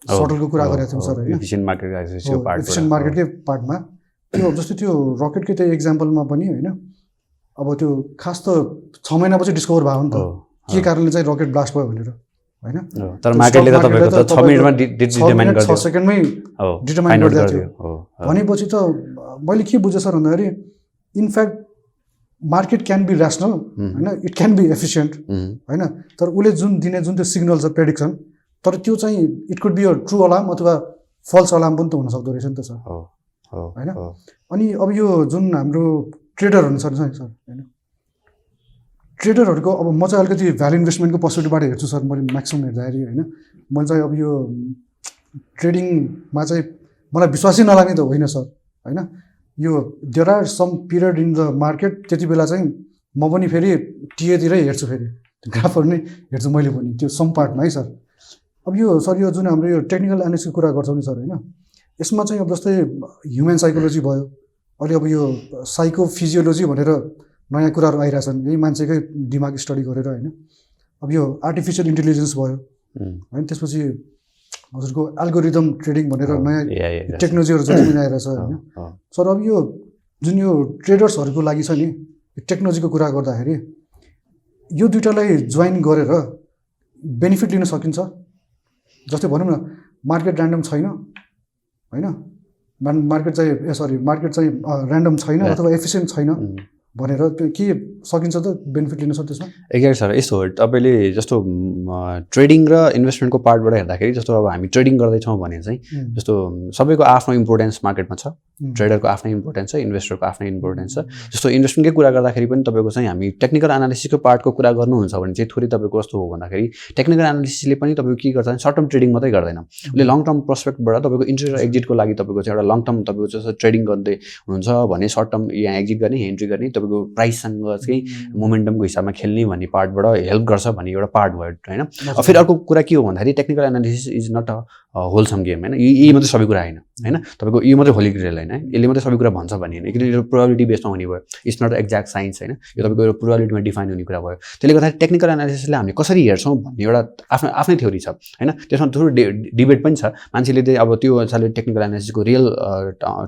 सटलको कुरा गरेको थियौँ सर होइन एफिसियन्ट मार्केटकै पार्टमा त्यो जस्तो त्यो रकेटकै त्यो एक्जाम्पलमा पनि होइन अब त्यो खास त 6 महिनापछि डिस्कभर भयो नि त के कारणले चाहिँ रकेट ब्लास्ट भयो भनेर होइन तर मार्केटले त तपाईँको त 6 मिनेटमा डिटरमाइन गरिदियो 6 सेकेन्डमै डिटरमाइन गरिदिएको थियो भनेपछि त मैले के बुझेँ सर भन्दाखेरि in fact market can be rational होइन इट क्यान बी एफिसियन्ट होइन तर उसले जुन दिने जुन त्यो सिग्नल छ प्रेडिक्सन तर त्यो चाहिँ it could be a true alarm अथवा फल्स अलार्म पनि त हुनसक्दो रहेछ नि त सर होइन अनि अब यो जुन हाम्रो ट्रेडरहरू छ नि सर होइन ट्रेडरहरूको अब म चाहिँ अलिकति भ्यालु इन्भेस्टमेन्टको पर्सपेक्टिभबाट हेर्छु सर मैले म्याक्सिमम हेर्दाखेरि होइन मैले चाहिँ अब यो ट्रेडिङमा चाहिँ मलाई विश्वासै नलाग्ने त होइन सर होइन यो there are some period in the market त्यति बेला चाहिँ म पनि फेरि टिएतिरै हेर्छु फेरि ग्राफहरू नै हेर्छु मैले पनि त्यो सम पार्टमा है सर अब यो सर यो जुन हाम्रो यो टेक्निकल एनालिसिसको कुरा गर्छौँ नि सर होइन यसमा चाहिँ अब जस्तै ह्युमन साइकोलोजी भयो अहिले अब यो साइकोफिजियोलोजी भनेर नयाँ कुराहरू आइरहेछन् यही मान्छेकै दिमाग स्टडी गरेर होइन अब यो आर्टिफिसियल इन्टेलिजेन्स भयो होइन त्यसपछि हजुरको एल्गोरिदम ट्रेडिङ भनेर नयाँ टेक्नोलोजीहरू जति पनि आइरहेछ होइन सर अब यो जुन यो ट्रेडर्सहरूको लागि छ नि टेक्नोलोजीको कुरा गर्दाखेरि यो दुइटालाई जोइन गरेर बेनिफिट लिन सकिन्छ जस्तै भनौँ न मार्केट ऱ्यान्डम छैन होइन मार्केट चाहिँ ऱ्यान्डम छैन अथवा एफिसिएन्ट छैन भनेर के सकिन्छ त बेनिफिट लिन सक्छ त्यसमा? एक्ज्याक्ट सर, यस्तो हो तपाईँले जस्तो ट्रेडिङ र इन्भेस्टमेन्टको पार्टबाट हेर्दाखेरि जस्तो अब हामी ट्रेडिङ गर्दैछौँ भने चाहिँ जस्तो सबैको आफ्नो इम्पोर्टेन्स मार्केटमा छ, ट्रेडरको आफ्नै इम्पोर्टेन्स छ, इन्भेस्टरको आफ्नै इम्पोर्टेन्स छ। जस्तो इन्भेस्टमेन्टकै कुरा गर्दाखेरि पनि तपाईँको चाहिँ हामी टेक्निकल एनालिसिसको पार्टको कुरा गर्नुहुन्छ भने चाहिँ थोरै तपाईँको कस्तो हो भन्दाखेरि टेक्निकल एनालिसिसले पनि तपाईँको के गर्छ भने सर्ट टर्म ट्रेडिङ मात्रै गर्दैन, उसले लङ टर्म पर्सपेक्टबाट तपाईँको इन्ट्री र एक्जिटको लागि तपाईँको चाहिँ एउटा लङ टर्म तपाईँको जस्तो ट्रेडिङ गर्दै हुनुहुन्छ भने सर्ट टर्म यहाँ एक्जिट गर्ने यहाँ इन्ट्री गर्ने तपाईँको प्राइससँग चाहिँ मोमेन्टमको हिसाबमा खेल्ने भन्ने पार्टबाट हेल्प गर्छ भन्ने एउटा पार्ट भयो होइन। फेरि अर्को कुरा के हो भन्दाखेरि technical analysis is not a wholesome game होइन, यही मात्रै सबै कुरा होइन होइन, तपाईँको यो मात्रै होली ग्रेल होइन, यसले मात्रै सबै कुरा भन्छ भन्ने होइन, किनभने यो प्रोबेबिलिटी बेसमा हुने भयो, इट्स नट एक्ज्याक्ट साइन्स होइन, यो तपाईँको एउटा प्रोबेबिलिटीमा डिफाइन हुने कुरा भयो। त्यसले गर्दाखेरि टेक्निकल एनालिसिसले हामीले कसरी हेर्छौँ भन्ने एउटा आफ्नै थ्योरी छ होइन, त्यसमा थोरै डिबेट पनि छ। मान्छेले चाहिँ अब त्यो अनुसारले टेक्निकल एनालिसिसको real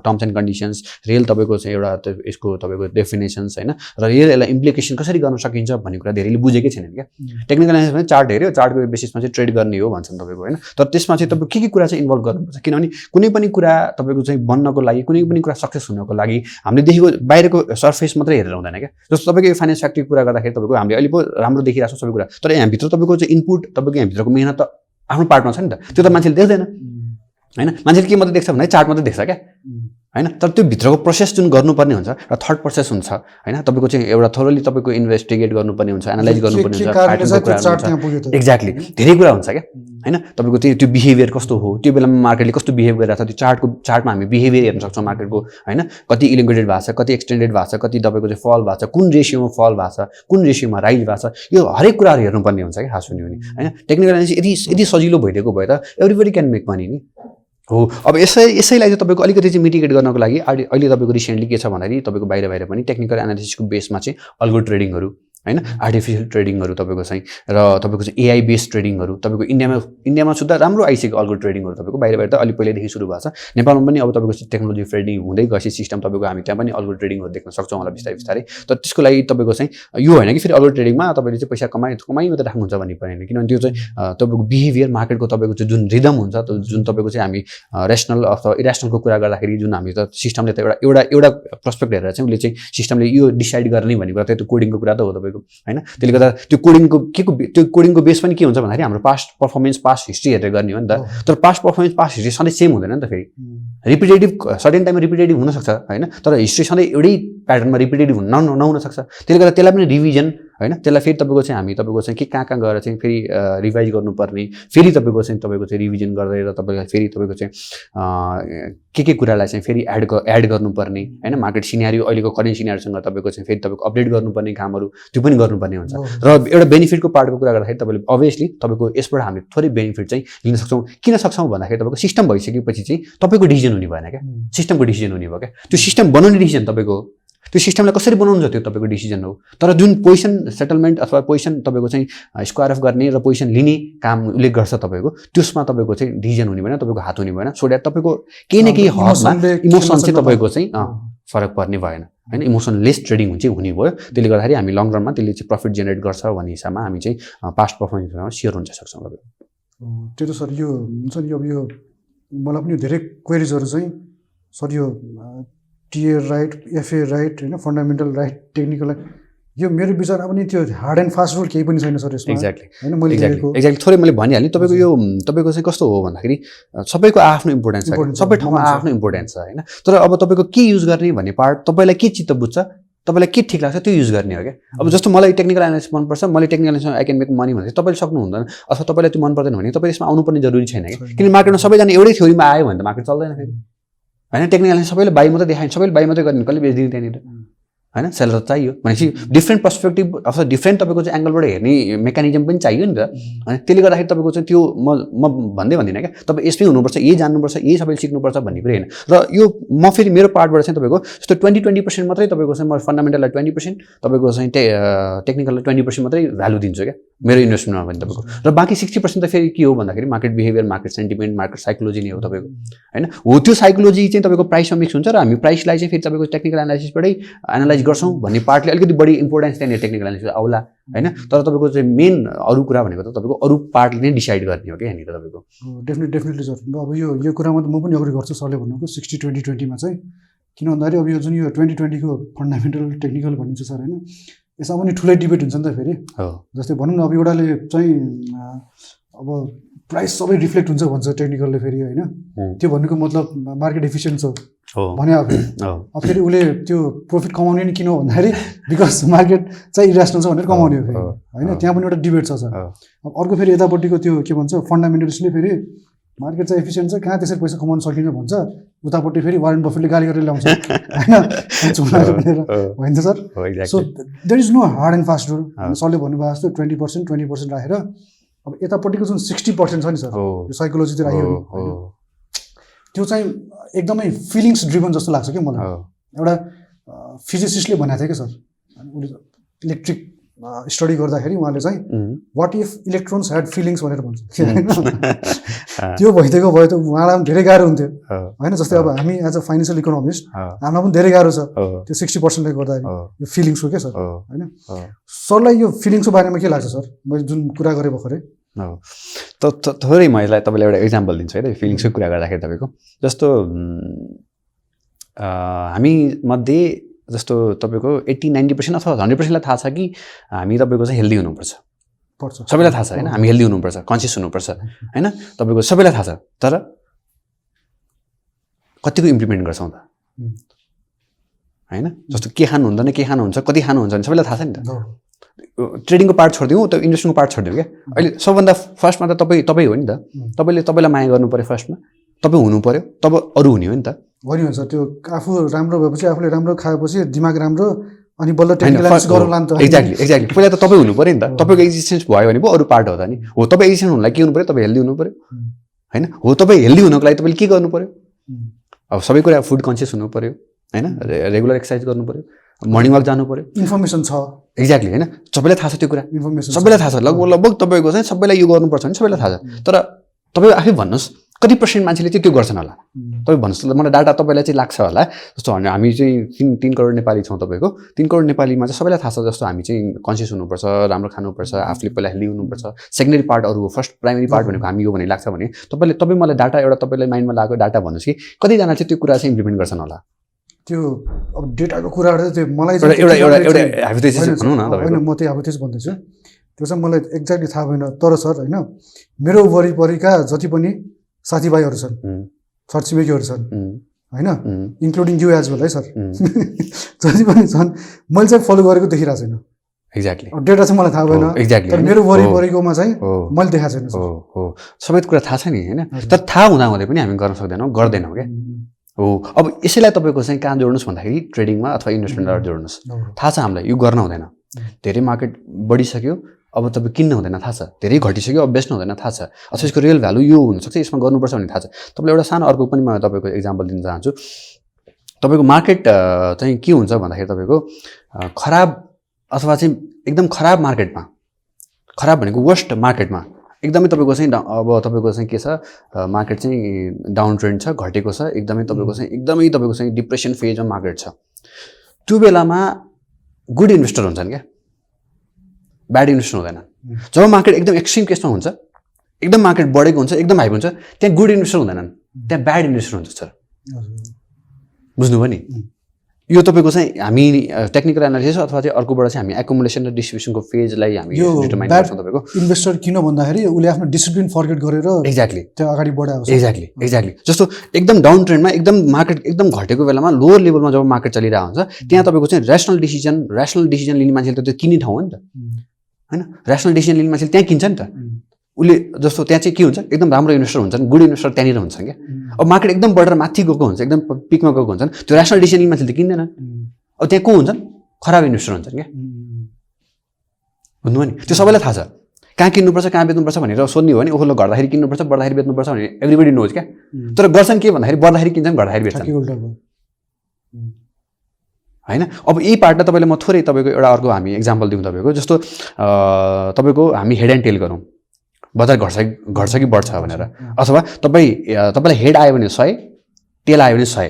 terms and conditions, real तपाईँको चाहिँ एउटा यसको तपाईँको डेफिनेसन्स होइन, र रियल यसलाई इम्प्लिकेसन कसरी गर्न सकिन्छ भन्ने कुरा धेरैले बुझेकै छैनन् क्या। टेक्निकल एनालिसिस भने चार्ट हेऱ्यो, चार्टको बेसिसमा चाहिँ ट्रेड गर्ने हो भन्छन् तपाईँको होइन, तर त्यसमा चाहिँ तपाईँ के कुरा चाहिँ इन्भल्भ गर्नुपर्छ, किनभने कुनै पनि कुरा तपाईँको चाहिँ बन्नको लागि, कुनै पनि कुरा सक्सेस हुनको लागि हामीले देखेको बाहिरको सर्फेस मात्रै हेरेर हुँदैन क्या। जस्तो तपाईँको यो फाइनेन्स फ्याक्ट्रीको कुरा गर्दाखेरि तपाईँको हामीले अहिले पो राम्रो देखिरहेको छ सबै कुरा, तर यहाँभित्र तपाईँको चाहिँ इनपुट तपाईँको यहाँभित्रको मेहनत त आफ्नो पार्टमा छ नि त, त्यो त मान्छेले देख्दैन होइन। मान्छेले के मात्रै देख्छ भने चार्ट मात्रै देख्छ क्या होइन, तर त्यो भित्रको प्रोसेस जुन गर्नुपर्ने हुन्छ र थर्ड प्रोसेस हुन्छ होइन, तपाईँको चाहिँ एउटा थोरली तपाईँको इन्भेस्टिगेट गर्नुपर्ने हुन्छ, एनालाइज गर्नुपर्ने हुन्छ, एक्ज्याक्टली धेरै कुरा हुन्छ क्या होइन। तपाईँको त्यो बिहेभियर कस्तो हो, त्यो बेलामा मार्केटले कस्तो बिहेभ गरिरहेको छ, त्यो चार्टमा हामी बिहेभियर हेर्न सक्छौँ मार्केटको होइन, कति इलिङ्गेटेड भएको छ, कति एक्सटेन्डेड भएको छ, कति तपाईँको चाहिँ फल भएको छ, कुन रेसियोमा फल भएको छ, कुन रेसियोमा राइज भएको छ, यो हरेक कुराहरू हेर्नुपर्ने हुन्छ क्या खास हुने होइन। टेक्निकल एनालिसिस यदि सजिलो भइदिएको भए त एभ्रीबडी क्यान मेक मनी नि हो। अब यसैलाई चाहिँ तपाईँको अलिकति चाहिँ मिटिगेट गर्नको लागि अहिले तपाईँको रिसेन्टली के छ भन्दाखेरि तपाईँको बाहिर पनि टेक्निकल एनालिसिसको बेसमा चाहिँ अल्गो ट्रेडिङहरू होइन, आर्टिफिसियल ट्रेडिङहरू तपाईँको चाहिँ र तपाईँको चाहिँ एआई बेस्ड ट्रेडिङहरू तपाईँको इन्डियामा सुधा राम्रो आइसक्यो अल्गो ट्रेडिङहरू तपाईँको बाहिर त अलिक पहिल्यैदेखि सुरु भएको छ। नेपालमा पनि अब तपाईँको टेक्नोलोजी ट्रेडिङ हुँदै गएपछि सिस्टम तपाईँको हामी त्यहाँ पनि अल्गो ट्रेडिङहरू देख्न सक्छौँ होला बिस्तारै। तर त्यसको लागि तपाईँको चाहिँ यो होइन कि फेरि अल्गो ट्रेडिङमा तपाईँले चाहिँ पैसा कमाइ मात्रै राख्नुहुन्छ भन्ने पनि होइन, किनभने त्यो चाहिँ तपाईँको बिहेभियर मार्केटको तपाईँको चाहिँ जुन रिदम हुन्छ, जुन तपाईँको चाहिँ हामी रेसनल अथवा इरेसनलको कुरा गर्दाखेरि जुन हामी त सिस्टमले त एउटा पर्सपेक्ट हेरेर चाहिँ उसले चाहिँ सिस्टमले यो डिसाइड गर्ने भन्ने कुरा त्यो कोडिङको कुरा त हो तपाईँको होइन। त्यसले गर्दा त्यो कोडिङको बेस पनि के हुन्छ भन्दाखेरि हाम्रो पास्ट पर्फर्मेन्स पास्ट हिस्ट्री हेरेर गर्ने हो नि त, तर पास्ट पर्फर्मेन्स पास्ट हिस्ट्री सधैँ सेम हुँदैन नि त, फेरि रिपिटेटिभ सर्टेन टाइममा रिपिटेटिभ हुनसक्छ होइन, तर हिस्ट्री सधैँ एउटै प्याटर्नमा रिपिटेटिभ नहुन सक्छ। त्यसले गर्दा त्यसलाई पनि रिभिजन होइन, त्यसलाई फेरि तपाईँको चाहिँ हामी तपाईँको चाहिँ कहाँ गएर चाहिँ फेरि रिभाइज गर्नुपर्ने, फेरि तपाईँको चाहिँ रिभिजन गरेर तपाईँलाई फेरि तपाईँको चाहिँ के कुरालाई चाहिँ फेरि एड गर्नुपर्ने होइन, मार्केट सिनेरियो अहिलेको करेन्ट सिनेरियोसँग तपाईँको चाहिँ फेरि तपाईँको अपडेट गर्नुपर्ने कामहरू त्यो पनि गर्नुपर्ने हुन्छ। र एउटा बेनिफिटको पार्टको कुरा गर्दाखेरि तपाईँले अभियसली तपाईँको यसबाट हामीले थोरै बेनिफिट चाहिँ लिन सक्छौँ। किन सक्छौँ भन्दाखेरि तपाईँको सिस्टम भइसकेपछि चाहिँ तपाईँको डिसिजन हुने भएन क्या, सिस्टमको डिसिजन हुने भयो क्या। त्यो सिस्टम बनाउने डिसिजन तपाईँको, त्यो सिस्टमलाई कसरी बनाउनु छ त्यो तपाईँको डिसिजन हो, तर जुन पोजिसन सेटलमेन्ट अथवा पोजिसन तपाईँको चाहिँ स्क्वायर अफ गर्ने र पोजिसन लिने काम उसले गर्छ तपाईँको, त्यसमा तपाईँको चाहिँ डिसिजन हुने भएन, तपाईँको हात हुने भएन, सो द्याट तपाईँको केही न केही हदमा इमोसन चाहिँ तपाईँको चाहिँ फरक पर्ने भएन होइन, इमोसनलेस ट्रेडिङ चाहिँ हुने भयो। त्यसले गर्दाखेरि हामी लङ रनमा त्यसले चाहिँ प्रफिट जेनेरेट गर्छ भन्ने हिसाबमा हामी चाहिँ पास्ट पर्फर्मेन्समा सेयर हुन सक्छौँ तपाईँको। त्यो त सर यो हुन्छ नि, अब यो मलाई पनि धेरै क्वेरिजहरू चाहिँ सर यो टिए राइट, एफए राइट होइन, फन्डामेन्टल राइट, टेक्निकल राइट, यो मेरो विचारमा पनि त्यो हार्ड एन्ड फास्ट रुल केही पनि छैन सर यसमा। एक्ज्याक्टली होइन, मैले एक्ज्याक्टली थोरै मैले भनिहालेँ तपाईँको यो तपाईँको चाहिँ कस्तो हो भन्दाखेरि सबैको आफ्नो इम्पोर्टेन्स छ, सबै ठाउँमा आफ्नो इम्पोर्टेन्स छ होइन, तर अब तपाईँको के युज गर्ने भन्ने पार्ट तपाईँलाई के चित्त बुझ्छ, तपाईँलाई के ठिक लाग्छ त्यो युज गर्ने हो क्या। अब जस्तो मलाई टेक्निकल एनालिसिस मनपर्छ, मैले टेक्निकल एनालिसिसमा आई क्यान मेक मनी भने तपाईँले सक्नु हुँदैन, अथवा तपाईँलाई त्यो मन पर्दैन भने तपाईँ यसमा आउनुपर्ने जरुरी छैन क्या, किनभने मार्केटमा सबैजना एउटै थ्योरीमा आयो भने त मार्केट चल्दैन फेरि होइन। टेक्निकल एनालिसिस सबैले बाई मात्रै देखायो, सबैले बाई मात्रै गर्ने, कसले बेच्दिने त्यहाँनिर होइन, सेलर चाहियो भनेपछि डिफ्रेन्ट पर्सपेक्टिभ अथवा डिफ्रेन्ट तपाईँको चाहिँ एङ्गलबाट हेर्ने मेकानिजम पनि चाहियो नि त होइन। त्यसले गर्दाखेरि तपाईँको चाहिँ त्यो म भन्दिनँ क्या, तपाईँ यसमै हुनुपर्छ, यही जान्नुपर्छ, यही सबैले सिक्नुपर्छ भन्ने कुरा होइन। र यो म फेरि मेरो पार्टबाट चाहिँ तपाईँको जस्तो 20% मात्रै तपाईँको चाहिँ म फन्डामेन्टललाई 20%, तपाईँको चाहिँ टेक्निकललाई 20% मात्रै भ्यालु दिन्छु क्या मेरो इन्भेस्टमेन्टमा पनि तपाईँको, र बाँकी 60% त फेरि के हो भन्दाखेरि market behaviour, market sentiment, market psychology नै हो तपाईँको होइन। हो त्यो साइकोलोजी चाहिँ तपाईँको प्राइसमा मिक्स हुन्छ र हामी प्राइसलाई चाहिँ फेरि तपाईँको टेक्निकल एनालिसिसबाटै एनालाइज गर्छौँ भन्ने पार्टले अलिकति बढी इम्पोर्टेन्स त्यहाँनिर टेक्निकल एनालिसिस आउला होइन तर तपाईँको चाहिँ मेन अरू कुरा भनेको त तपाईँको अरू पार्टले नै डिसाइड गर्ने हो क्या यहाँनिर तपाईँको डेफिनेटली सर अब यो कुरामा त म पनि अग्री गर्छु सरले भन्नुको 60-20-20मा चाहिँ किन भन्दाखेरि अब यो जुन यो 2020को फन्डामेन्टल टेक्निकल भनिन्छ सर होइन यसमा पनि ठुलै डिबेट हुन्छ नि त फेरि जस्तै भनौँ न अब एउटाले चाहिँ अब प्राइस सबै रिफ्लेक्ट हुन्छ भन्छ टेक्निकलले फेरि होइन त्यो भन्नुको मतलब मार्केट एफिसियन्ट छ भने अब फेरि उसले त्यो प्रफिट कमाउने नि किन भन्दाखेरि बिकज मार्केट चाहिँ इरेसनल छ भनेर कमाउने हो फेरि होइन त्यहाँ पनि एउटा डिबेट छ सर अब अर्को फेरि यतापट्टिको त्यो के भन्छ फन्डामेन्टल्सले फेरि मार्केट चाहिँ एफिसियन्ट छ कहाँ त्यसरी पैसा कमाउन सकिन्छ भन्छ उतापट्टि फेरि वारेन बफेटले गाली गरेर ल्याउँछ होइन होइन sir so there is no hard and fast rule सरले भन्नुभएको जस्तो 20% राखेर अब यतापट्टिको जुन 60% छ नि सर यो साइकोलोजीतिर आयो त्यो चाहिँ एकदमै फिलिङ्स ड्रिभन जस्तो लाग्छ क्या मलाई एउटा फिजिसिस्टले भनेको थियो क्या सर उसले इलेक्ट्रिक स्टडी गर्दाखेरि उहाँले चाहिँ what if electrons had feelings भनेर भन्छ त्यो भइदिएको भए त उहाँलाई पनि धेरै गाह्रो हुन्थ्यो होइन जस्तै अब हामी एज अ फाइनेन्सियल इकोनोमिस्ट हामीलाई पनि धेरै गाह्रो छ त्यो 60%ले गर्दाखेरि यो फिलिङ्सको क्या सर होइन सरलाई यो फिलिङ्सको बारेमा के लाग्छ सर मैले जुन कुरा गरेँ भर्खरै थोरै म यसलाई तपाईँलाई एउटा इक्जाम्पल दिन्छु है त फिलिङ्सको कुरा गर्दाखेरि तपाईँको जस्तो हामी मध्ये जस्तो तपाईँको 80-90% अथवा 100%लाई थाहा छ कि हामी तपाईँको चाहिँ हेल्दी हुनुपर्छ सबैलाई थाहा छ होइन हामी हेल्दी हुनुपर्छ कन्सियस हुनुपर्छ होइन तपाईँको सबैलाई थाहा छ तर कतिको इम्प्लिमेन्ट गर्छौँ त होइन जस्तो के खानु हुँदैन के खानुहुन्छ कति खानुहुन्छ भने सबैलाई थाहा छ नि त ट्रेडिङको पार्ट छोडिदिउँ त इन्भेस्टमेन्टको पार्ट छोडिदिउँ क्या अहिले सबभन्दा फर्स्टमा त तपाईँ हो नि त तपाईँलाई माया गर्नु पऱ्यो फर्स्टमा तपाईँ हुनु पऱ्यो तब अरू हुने हो नि त हो नि हुन्छ त्यो आफू राम्रो भएपछि आफूले राम्रो खाएपछि दिमाग राम्रो अनि बल्ल टेक्निकल गरौँला नि त एक्ज्याक्टली पहिला त तपाईँ हुनु पऱ्यो नि त तपाईँको एक्जिस्टेन्स भयो भने पो अरू पार्ट हो त नि हो तपाईँ एक्जिस्टेन्स हुनुलाई के हुनु पऱ्यो तपाईँ हेल्दी हुनु पऱ्यो होइन हो तपाईँ हेल्दी हुनुको लागि तपाईँले के गर्नु पऱ्यो अब सबै कुरा फुड कन्सियस हुनु पऱ्यो होइन रेगुलर एक्सर्साइज गर्नु पऱ्यो मर्निङ वाक जानु पऱ्यो इन्फर्मेसन छ एक्ज्याक्टली होइन सबैलाई थाहा छ त्यो कुरा इन्फर्मेसन सबैलाई थाहा छ लगभग तपाईँको चाहिँ सबैलाई यो गर्नुपर्छ भने सबैलाई थाहा छ तर तपाईँ आफै भन्नुहोस् कति पर्सेन्ट मान्छेले चाहिँ त्यो गर्छन् होला तपाईँ भन्नुहोस् मलाई डाटा तपाईँलाई चाहिँ लाग्छ होला जस्तो हामी चाहिँ 3 करोड नेपाली छौँ तपाईँको 3 करोड नेपालीमा चाहिँ सबैलाई थाहा छ जस्तो हामी चाहिँ कन्सियस हुनुपर्छ राम्रो खानुपर्छ आफूले पहिला हेल्दी हुनुपर्छ सेकेन्डरी पार्ट अरू हो फर्स्ट प्राइमेरी पार्ट भनेको हामी हो भने लाग्छ भने तपाईँ मलाई डाटा एउटा तपाईँलाई माइन्डमा लागेको डाटा भन्नुहोस् कि कतिजना चाहिँ त्यो कुरा चाहिँ इम्प्लिमेन्ट गर्छन् होला त्यो अब डेटाको कुराहरू चाहिँ त्यो मलाई एउटा हाइपोथेसिस भनौँ न होइन म त्यही हाइपोथेसिस भन्दैछु त्यो चाहिँ मलाई एक्ज्याक्टली थाहा भएन तर सर होइन मेरो वरिपरिका जति पनि साथीभाइहरू छन् छरछिमेकीहरू छन् होइन इन्क्लुडिङ यु एज वेल है सर जति पनि छन् मैले चाहिँ फलो गरेको देखिरहेको छैन एक्ज्याक्टली डेटा चाहिँ मलाई थाहा भएन एक्ज्याक्टली तर मेरो वरिपरिकोमा चाहिँ मैले देखाएको छैन हो सबै कुरा थाहा छ नि होइन तर थाहा हुँदाहुँदै पनि हामी गर्न सक्दैनौँ गर्दैनौँ क्या हो अब यसैलाई तपाईँको चाहिँ कहाँ जोड्नुहोस् भन्दाखेरि ट्रेडिङमा अथवा इन्भेस्टमेन्टबाट जोड्नुहोस् थाहा छ हामीलाई यो गर्न हुँदैन धेरै मार्केट बढिसक्यो अब तपाईँ किन्न हुँदैन थाहा छ धेरै घटिसक्यो अब बेच्नु हुँदैन थाहा छ अथवा यसको रियल भ्यालु यो हुनसक्छ यसमा गर्नुपर्छ भन्ने थाहा छ तपाईँलाई एउटा सानो अर्को पनि म तपाईँको इक्जाम्पल दिन चाहन्छु तपाईँको मार्केट चाहिँ के हुन्छ भन्दाखेरि तपाईँको खराब अथवा चाहिँ एकदम खराब मार्केटमा खराब भनेको वर्स्ट मार्केटमा एकदमै तपाईँको चाहिँ अब तपाईँको चाहिँ के छ मार्केट चाहिँ डाउन ट्रेन्ड छ घटेको छ एकदमै तपाईँको चाहिँ डिप्रेसन फेजमा मार्केट छ त्यो बेलामा गुड इन्भेस्टर हुन्छन् क्या ब्याड इन्भेस्टर हुँदैन जब मार्केट एकदम एक्सट्रिम केसमा हुन्छ एकदम मार्केट बढेको हुन्छ एकदम हाइप हुन्छ त्यहाँ गुड इन्भेस्टर हुँदैनन् त्यहाँ ब्याड इन्भेस्टर हुन्छ सर बुझ्नुभयो नि यो तपाईँको चाहिँ हामी टेक्निकल एनालिसिस अथवा चाहिँ अर्कोबाट चाहिँ हामी एकुमुलेसन र डिस्ट्रिब्युसनको फेजलाई हामी डिटरमाइन गर्छौँ तपाईँको इन्भेस्टर किन भन्दाखेरि उसले आफ्नो डिसिप्लिन फर्गेट गरेर एक्ज्याक्टली त्यो अगाडि बढाएको एक्ज्याक्टली जस्तो एकदम डाउन ट्रेन्डमा एकदम मार्केट एकदम घटेको बेलामा लोवर लेभलमा जब मार्केट चलिरहेको हुन्छ त्यहाँ तपाईँको चाहिँ रेसनल डिसिजन लिने मान्छेले त त्यो किन्ने ठाउँ हो नि त होइन रेसनल डिसिजन लिने मान्छेले त्यहाँ किन्छ नि त उसले जस्तो त्यहाँ चाहिँ के हुन्छ एकदम राम्रो इन्भेस्टर हुन्छन् गुड इन्भेस्टर त्यहाँनिर हुन्छन् क्या अब मार्केट एकदम बढेर माथि गएको हुन्छ एकदम पिकमा गएको हुन्छन् त्यो रेसनल डिसिजन लिने मान्छेले त किन्दैन अब त्यहाँ को हुन्छन् खराब इन्भेस्टर हुन्छन् क्या बुझ्नुभयो नि त्यो सबैलाई थाहा छ कहाँ किन्नुपर्छ कहाँ बेच्नुपर्छ भनेर सोध्ने हो भने ओहो घट्दाखेरि किन्नुपर्छ बढ्दाखेरि बेच्नुपर्छ भने एभ्रिबडी नोज क्या तर गर्छन् के भन्दाखेरि बढ्दाखेरि किन्छन् घट्दाखेरि बेच्छन् होइन अब यही पार्टलाई तपाईँले म थोरै तपाईँको एउटा अर्को हामी इक्जाम्पल दिउँ तपाईँको जस्तो तपाईँको हामी हेड एन्ड टेल गरौँ बजार घट्छ कि बढ्छ भनेर अथवा तपाईँलाई हेड आयो भने 100 टेल आयो भने 100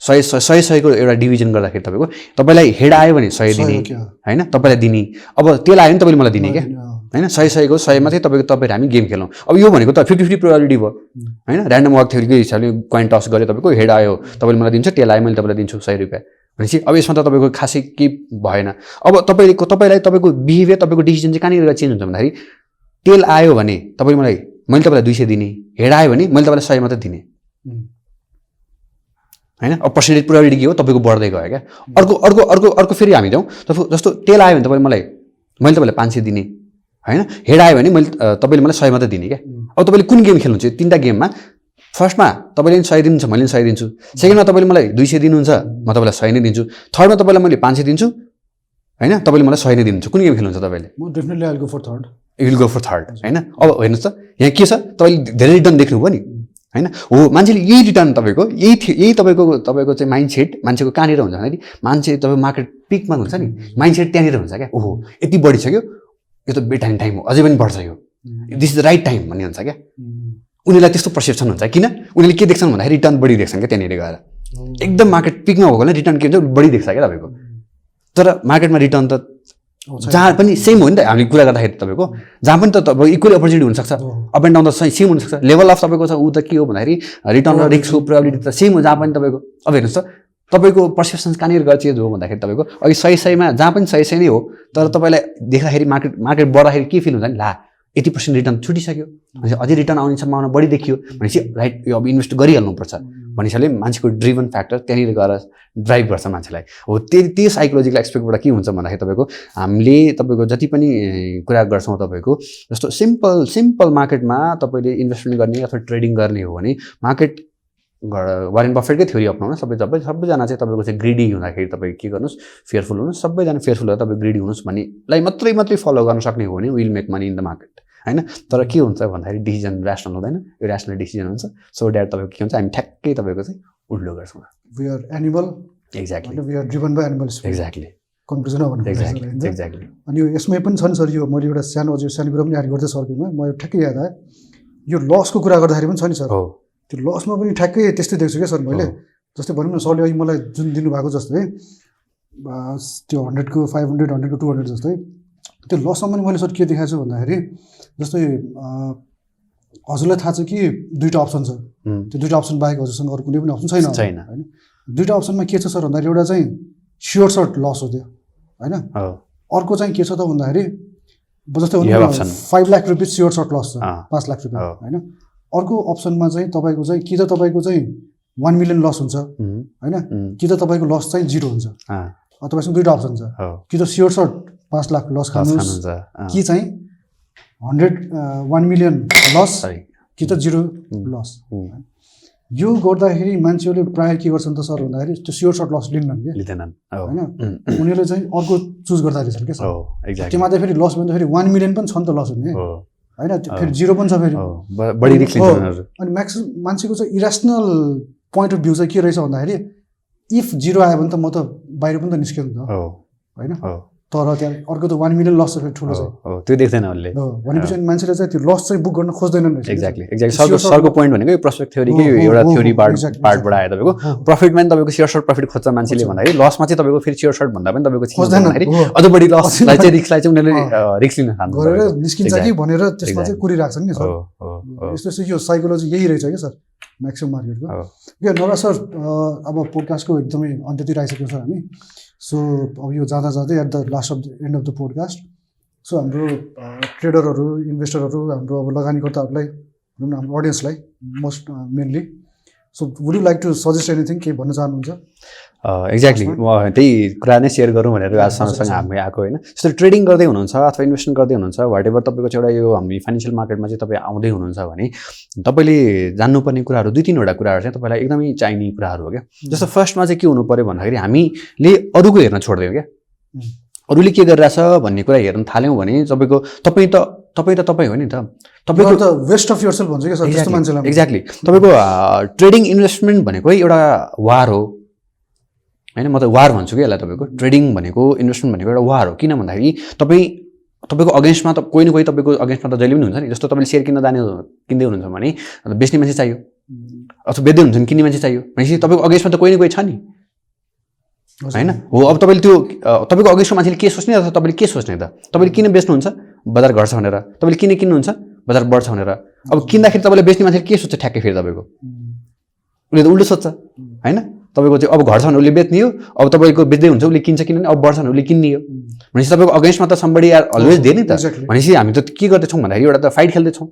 100 एउटा डिभिजन गर्दाखेरि तपाईँलाई हेड आयो भने 100 दिने होइन, तपाईँलाई दिने। अब तेल आयो भने तपाईँले मलाई दिने क्या होइन, 100 100 चाहिँ तपाईँ हामी गेम खेलौँ। अब यो भनेको त 50-50 प्रोबेबिलिटी भयो होइन, ऱ्यान्डम वर्क थ्योरीको हिसाबले कोइन टस गरे तपाईँको हेड आयो तपाईँले मलाई दिन्छ, तेल आयो मैले तपाईँलाई दिन्छु 100 रुपियाँ भनेपछि अब यसमा त तपाईँको खासै केही भएन। अब तपाईँलाई तपाईँको बिहेभियर तपाईँको डिसिजन चाहिँ कहाँनिर चेन्ज हुन्छ भन्दाखेरि तेल आयो भने मैले तपाईँलाई 200 दिने, हेड आयो भने मैले तपाईँलाई 100 मात्रै दिने होइन। अब पर्सेन्टेज प्रोबेबिलिटी के हो तपाईँको बढ्दै गयो क्या। अर्को फेरि हामी जाउँ, जस्तो तेल आयो भने मैले तपाईँलाई 500 दिने होइन, हेड आयो भने तपाईँले मलाई 100 मात्रै दिने क्या। अब तपाईँले कुन गेम खेल्नुहुन्छ, 3टा गेममा फर्स्टमा तपाईँले 100 दिनुहुन्छ, मैले 100 दिन्छु। सेकेन्डमा तपाईँले मलाई 200 दिनुहुन्छ, म तपाईँलाई 100 नै दिन्छु। थर्डमा तपाईँलाई मैले 500 दिन्छु होइन, तपाईँले मलाई 100 नै दिनुहुन्छ। कुन गेम खेल्नुहुन्छ तपाईँले? म definitely I will go for third. You will go for third होइन। अब हेर्नुहोस् त यहाँ के छ, तपाईँले धेरै रिटर्न देख्नुभयो नि होइन। हो मान्छेले यही रिटर्न यही तपाईँको चाहिँ माइन्डसेट मान्छेको कहाँनिर हुन्छ भन्दाखेरि मान्छे तपाईँ मार्केट पिकमा हुन्छ नि, माइन्डसेट त्यहाँनिर हुन्छ क्या। ओहो यति बढिसक्यो, यो त बेटाइम टाइम हो, अझै पनि बढ्छ, यो this is the right time भन्ने हुन्छ क्या। उनीहरूलाई त्यस्तो पर्सेप्सन हुन्छ, किन उनीहरूले के देख्छन् भन्दाखेरि रिटर्न बढी देख्छन् क्या। त्यहाँनिर गएर एकदम मार्केट पिकमा भएको भने रिटर्न के हुन्छ बढी देख्छ क्या तपाईँको। तर मार्केटमा रिटर्न त जहाँ पनि सेम हो नि त, हामीले कुरा गर्दाखेरि तपाईँको जहाँ पनि त तपाईँको इक्वली अपर्च्युनिटी हुनसक्छ, अप एन्ड डाउन त सेम हुनसक्छ। लेभल अफ तपाईँको छ ऊ त के हो भन्दाखेरि रिटर्न र रिस्कको प्रोबेबिलिटी त सेम हो जहाँ पनि तपाईँको। अब हेर्नुहोस् त तपाईँको पर्सेप्सन कहाँनिर गएर चेन्ज हो भन्दाखेरि तपाईँको अघि 100-100मा जहाँ पनि 100 नै हो, तर तपाईँलाई देख्दाखेरि मार्केट बढ्दाखेरि के फिल हुन्छ नि, ला 80% रिटर्न छुटिसक्यो भनेपछि अझै रिटर्न आउने सम्भावना बढी देखियो भनेपछि राइट यो अब इन्भेस्ट गरिहाल्नुपर्छ भन्ने हिसाबले मान्छेको ड्रिभन फ्याक्टर त्यहाँनिर गएर ड्राइभ गर्छ मान्छेलाई। हो त्यो साइकोलोजिकल एस्पेक्टबाट के हुन्छ भन्दाखेरि तपाईँको हामीले तपाईँको जति पनि कुरा गर्छौँ तपाईँको जस्तो सिम्पल मार्केटमा तपाईँले इन्भेस्टमेन्ट गर्ने अथवा ट्रेडिङ गर्ने हो भने मार्केट वारेन बफेटकै थ्योरी अपनाउनु। सबैजना चाहिँ तपाईँको चाहिँ ग्रिडी हुँदाखेरि तपाईँ के गर्नुहोस्, फेयरफुल हुनुहोस्। सबैजना फेयरफुल भएर तपाईँ ग्रिडी हुनुहोस् भन्नेलाई मात्रै फलो गर्न सक्ने हो भने will make money in the market होइन। तर के हुन्छ भन्दाखेरि डिसिजन ऱ्यासनल हुँदैन, यो ऱ्यासनल डिसिजन हुन्छ। सो द्याट तपाईँको के हुन्छ, हामी ठ्याक्कै तपाईँको चाहिँ उल्टो गर्छौँ। We are animal, exactly we are driven by animals, exactly conclusion हो एक्ज्याक्टली। अनि यो यसमै पनि छ नि सर, यो मैले एउटा सानो कुरा पनि याद गर्दै सर्किटमा मैले ठ्याक्कै याद आयो, यो लसको कुरा गर्दाखेरि पनि छ नि सर। त्यो लसमा पनि ठ्याक्कै त्यस्तै देख्छु क्या सर मैले। जस्तै भनौँ न सरले अहिले मलाई जुन दिनुभएको जस्तै त्यो 100 को 500, 100 को 200 जस्तै त्यो लसमा पनि मैले सर के देखाएको छु भन्दाखेरि जस्तै हजुरलाई थाहा छ कि 2टा अप्सन छ, त्यो 2टा अप्सन बाहेक हजुरसँग अरू कुनै पनि अप्सन छैन होइन। 2टा अप्सनमा के छ सर भन्दाखेरि एउटा चाहिँ स्योर सर्ट लस हो त्यो होइन, अर्को चाहिँ के छ त भन्दाखेरि जस्तै 5 लाख रुपियाँ स्योर सर्ट लस छ, 5 लाख रुपियाँ होइन। अर्को अप्सनमा चाहिँ तपाईँको चाहिँ कि त तपाईँको चाहिँ 1 मिलियन लस हुन्छ होइन, कि त तपाईँको लस चाहिँ 0 हुन्छ। तपाईँसँग 2टा अप्सन छ, कि त स्योर सर्ट 5 लाख लस खानुहोस्, कि चाहिँ 1 मिलियन लस, कि त 0 लस। यो गर्दाखेरि मान्छेहरूले प्रायः के गर्छन् त सर भन्दाखेरि त्यो स्योर सर्ट लस लिँदैनन् होइन, उनीहरूले चाहिँ अर्को चुज गर्दा रहेछन् क्या सर। त्यो मात्रै फेरि लस भन्दाखेरि 1 मिलियन पनि छ नि त लस हुने होइन, फेरि 0 पनि छ फेरि बढी रिस्क लिन्छ। अनि म्याक्सिमम मान्छेको चाहिँ इरेसनल पोइन्ट अफ भ्यू चाहिँ के रहेछ भन्दाखेरि इफ 0 आयो भने त म त बाहिर पनि त निस्क्यो नि त होइन। तर त्यहाँ अर्को त 1 मिलियन लस चाहिँ ठुलो छ, त्यो देख्दैन उसले भनेपछि मान्छेले चाहिँ त्यो लस चाहिँ बुक गर्न खोज्दैनन् रहेछ। एक्ज्याक्टली सरको पोइन्ट भनेको यो प्रस्पेक्ट थ्योरीकै एउटा थ्योरी पार्टबाट आयो तपाईँको। प्रफिटमा पनि तपाईँको सेयर सर्ट प्रफिट खोज्छ मान्छेले भन्दाखेरि लसमा चाहिँ तपाईँको फेरि सेयर सर्ट भन्दा पनि तपाईँको खोज्दाखेरि अझ बढी लसलाई चाहिँ रिस्कलाई चाहिँ उनीहरूले रिस्क लिन थाल्छ गरेर निस्किन्छ कि भनेर त्यसमा चाहिँ कुरिराख्छन् नि सर। यस्तो यो साइकोलोजी यही रहेछ क्या सर म्याक्सिमम मार्केटको। यो नवराज सर अब पोडकास्टको एकदमै अन्त्यतिर आइसक्यो सर हामी। सो अब यो जाँदा जाँदै at the last of the end of the podcast so हाम्रो ट्रेडरहरू इन्भेस्टरहरू हाम्रो अब लगानीकर्ताहरूलाई भनौँ न हाम्रो अडियन्सलाई most mainly so would you like to suggest anything केही भन्न चाहनुहुन्छ? एक्ज्याक्टली म त्यही कुरा नै सेयर गरौँ भनेर आज सँगसँगै हामी आएको होइन। जस्तो ट्रेडिङ गर्दै हुनुहुन्छ अथवा इन्भेस्टमेन्ट गर्दै हुनुहुन्छ वाट एभर तपाईँको चाहिँ एउटा यो हामी फाइनेन्सियल मार्केटमा चाहिँ तपाईँ आउँदै हुनुहुन्छ भने तपाईँले जान्नुपर्ने कुराहरू 2-3वटा कुराहरू चाहिँ तपाईँलाई एकदमै चाहिने कुराहरू हो क्या। जस्तो फर्स्टमा चाहिँ के हुनु पऱ्यो भन्दाखेरि हामीले अरूको हेर्न छोड्दैछौँ क्या। अरूले के गरिरहेछ भन्ने कुरा हेर्न थाल्यौँ भने तपाईँ त हो नि त, तपाईँको त वेस्ट अफ योरसेल्फ भन्छ क्या सर त्यस्तो मान्छेलाई। एक्ज्याक्टली तपाईँको ट्रेडिङ इन्भेस्टमेन्ट भनेको एउटा वार हो होइन। म त वार भन्छु कि यसलाई। तपाईँको ट्रेडिङ भनेको इन्भेस्टमेन्ट भनेको एउटा वार हो। किन भन्दाखेरि तपाईँको अगेन्स्टमा त कोही न कोही तपाईँको अगेन्स्टमा त जहिले पनि हुन्छ नि। जस्तो तपाईँले सेयर किन्दै हुनुहुन्छ भने बेच्ने मान्छे चाहियो अथवा बेच्दै हुन्छ भने किन्ने मान्छे चाहियो भनेपछि तपाईँको अगेन्स्टमा त कोही न कोही छ नि होइन हो। अब तपाईँले त्यो तपाईँको अगेन्स्टमा मान्छेले के सोच्ने अथवा तपाईँले के सोच्ने त तपाईँले किन बेच्नुहुन्छ बजार घट्छ भनेर तपाईँले किन किन्नुहुन्छ बजार बढ्छ भनेर। अब किन्दाखेरि तपाईँले बेच्ने मान्छेले के सोच्छ ठ्याक्कै फेरि तपाईँको उसले त उल्टो सोच्छ होइन। तपाईँको चाहिँ अब घट्छ भने उसले बेच्ने हो अब तपाईँको बेच्दै हुन्छ उसले किन्छ किनभने अब बढ्छ भने उसले किन्ने हो भनेपछि तपाईँको अगेन्स्टमा त समबडी आर अलवेज दिए नि त। भनेपछि हामी त के गर्दैछौँ भन्दाखेरि एउटा त फाइट खेल्दैछौँ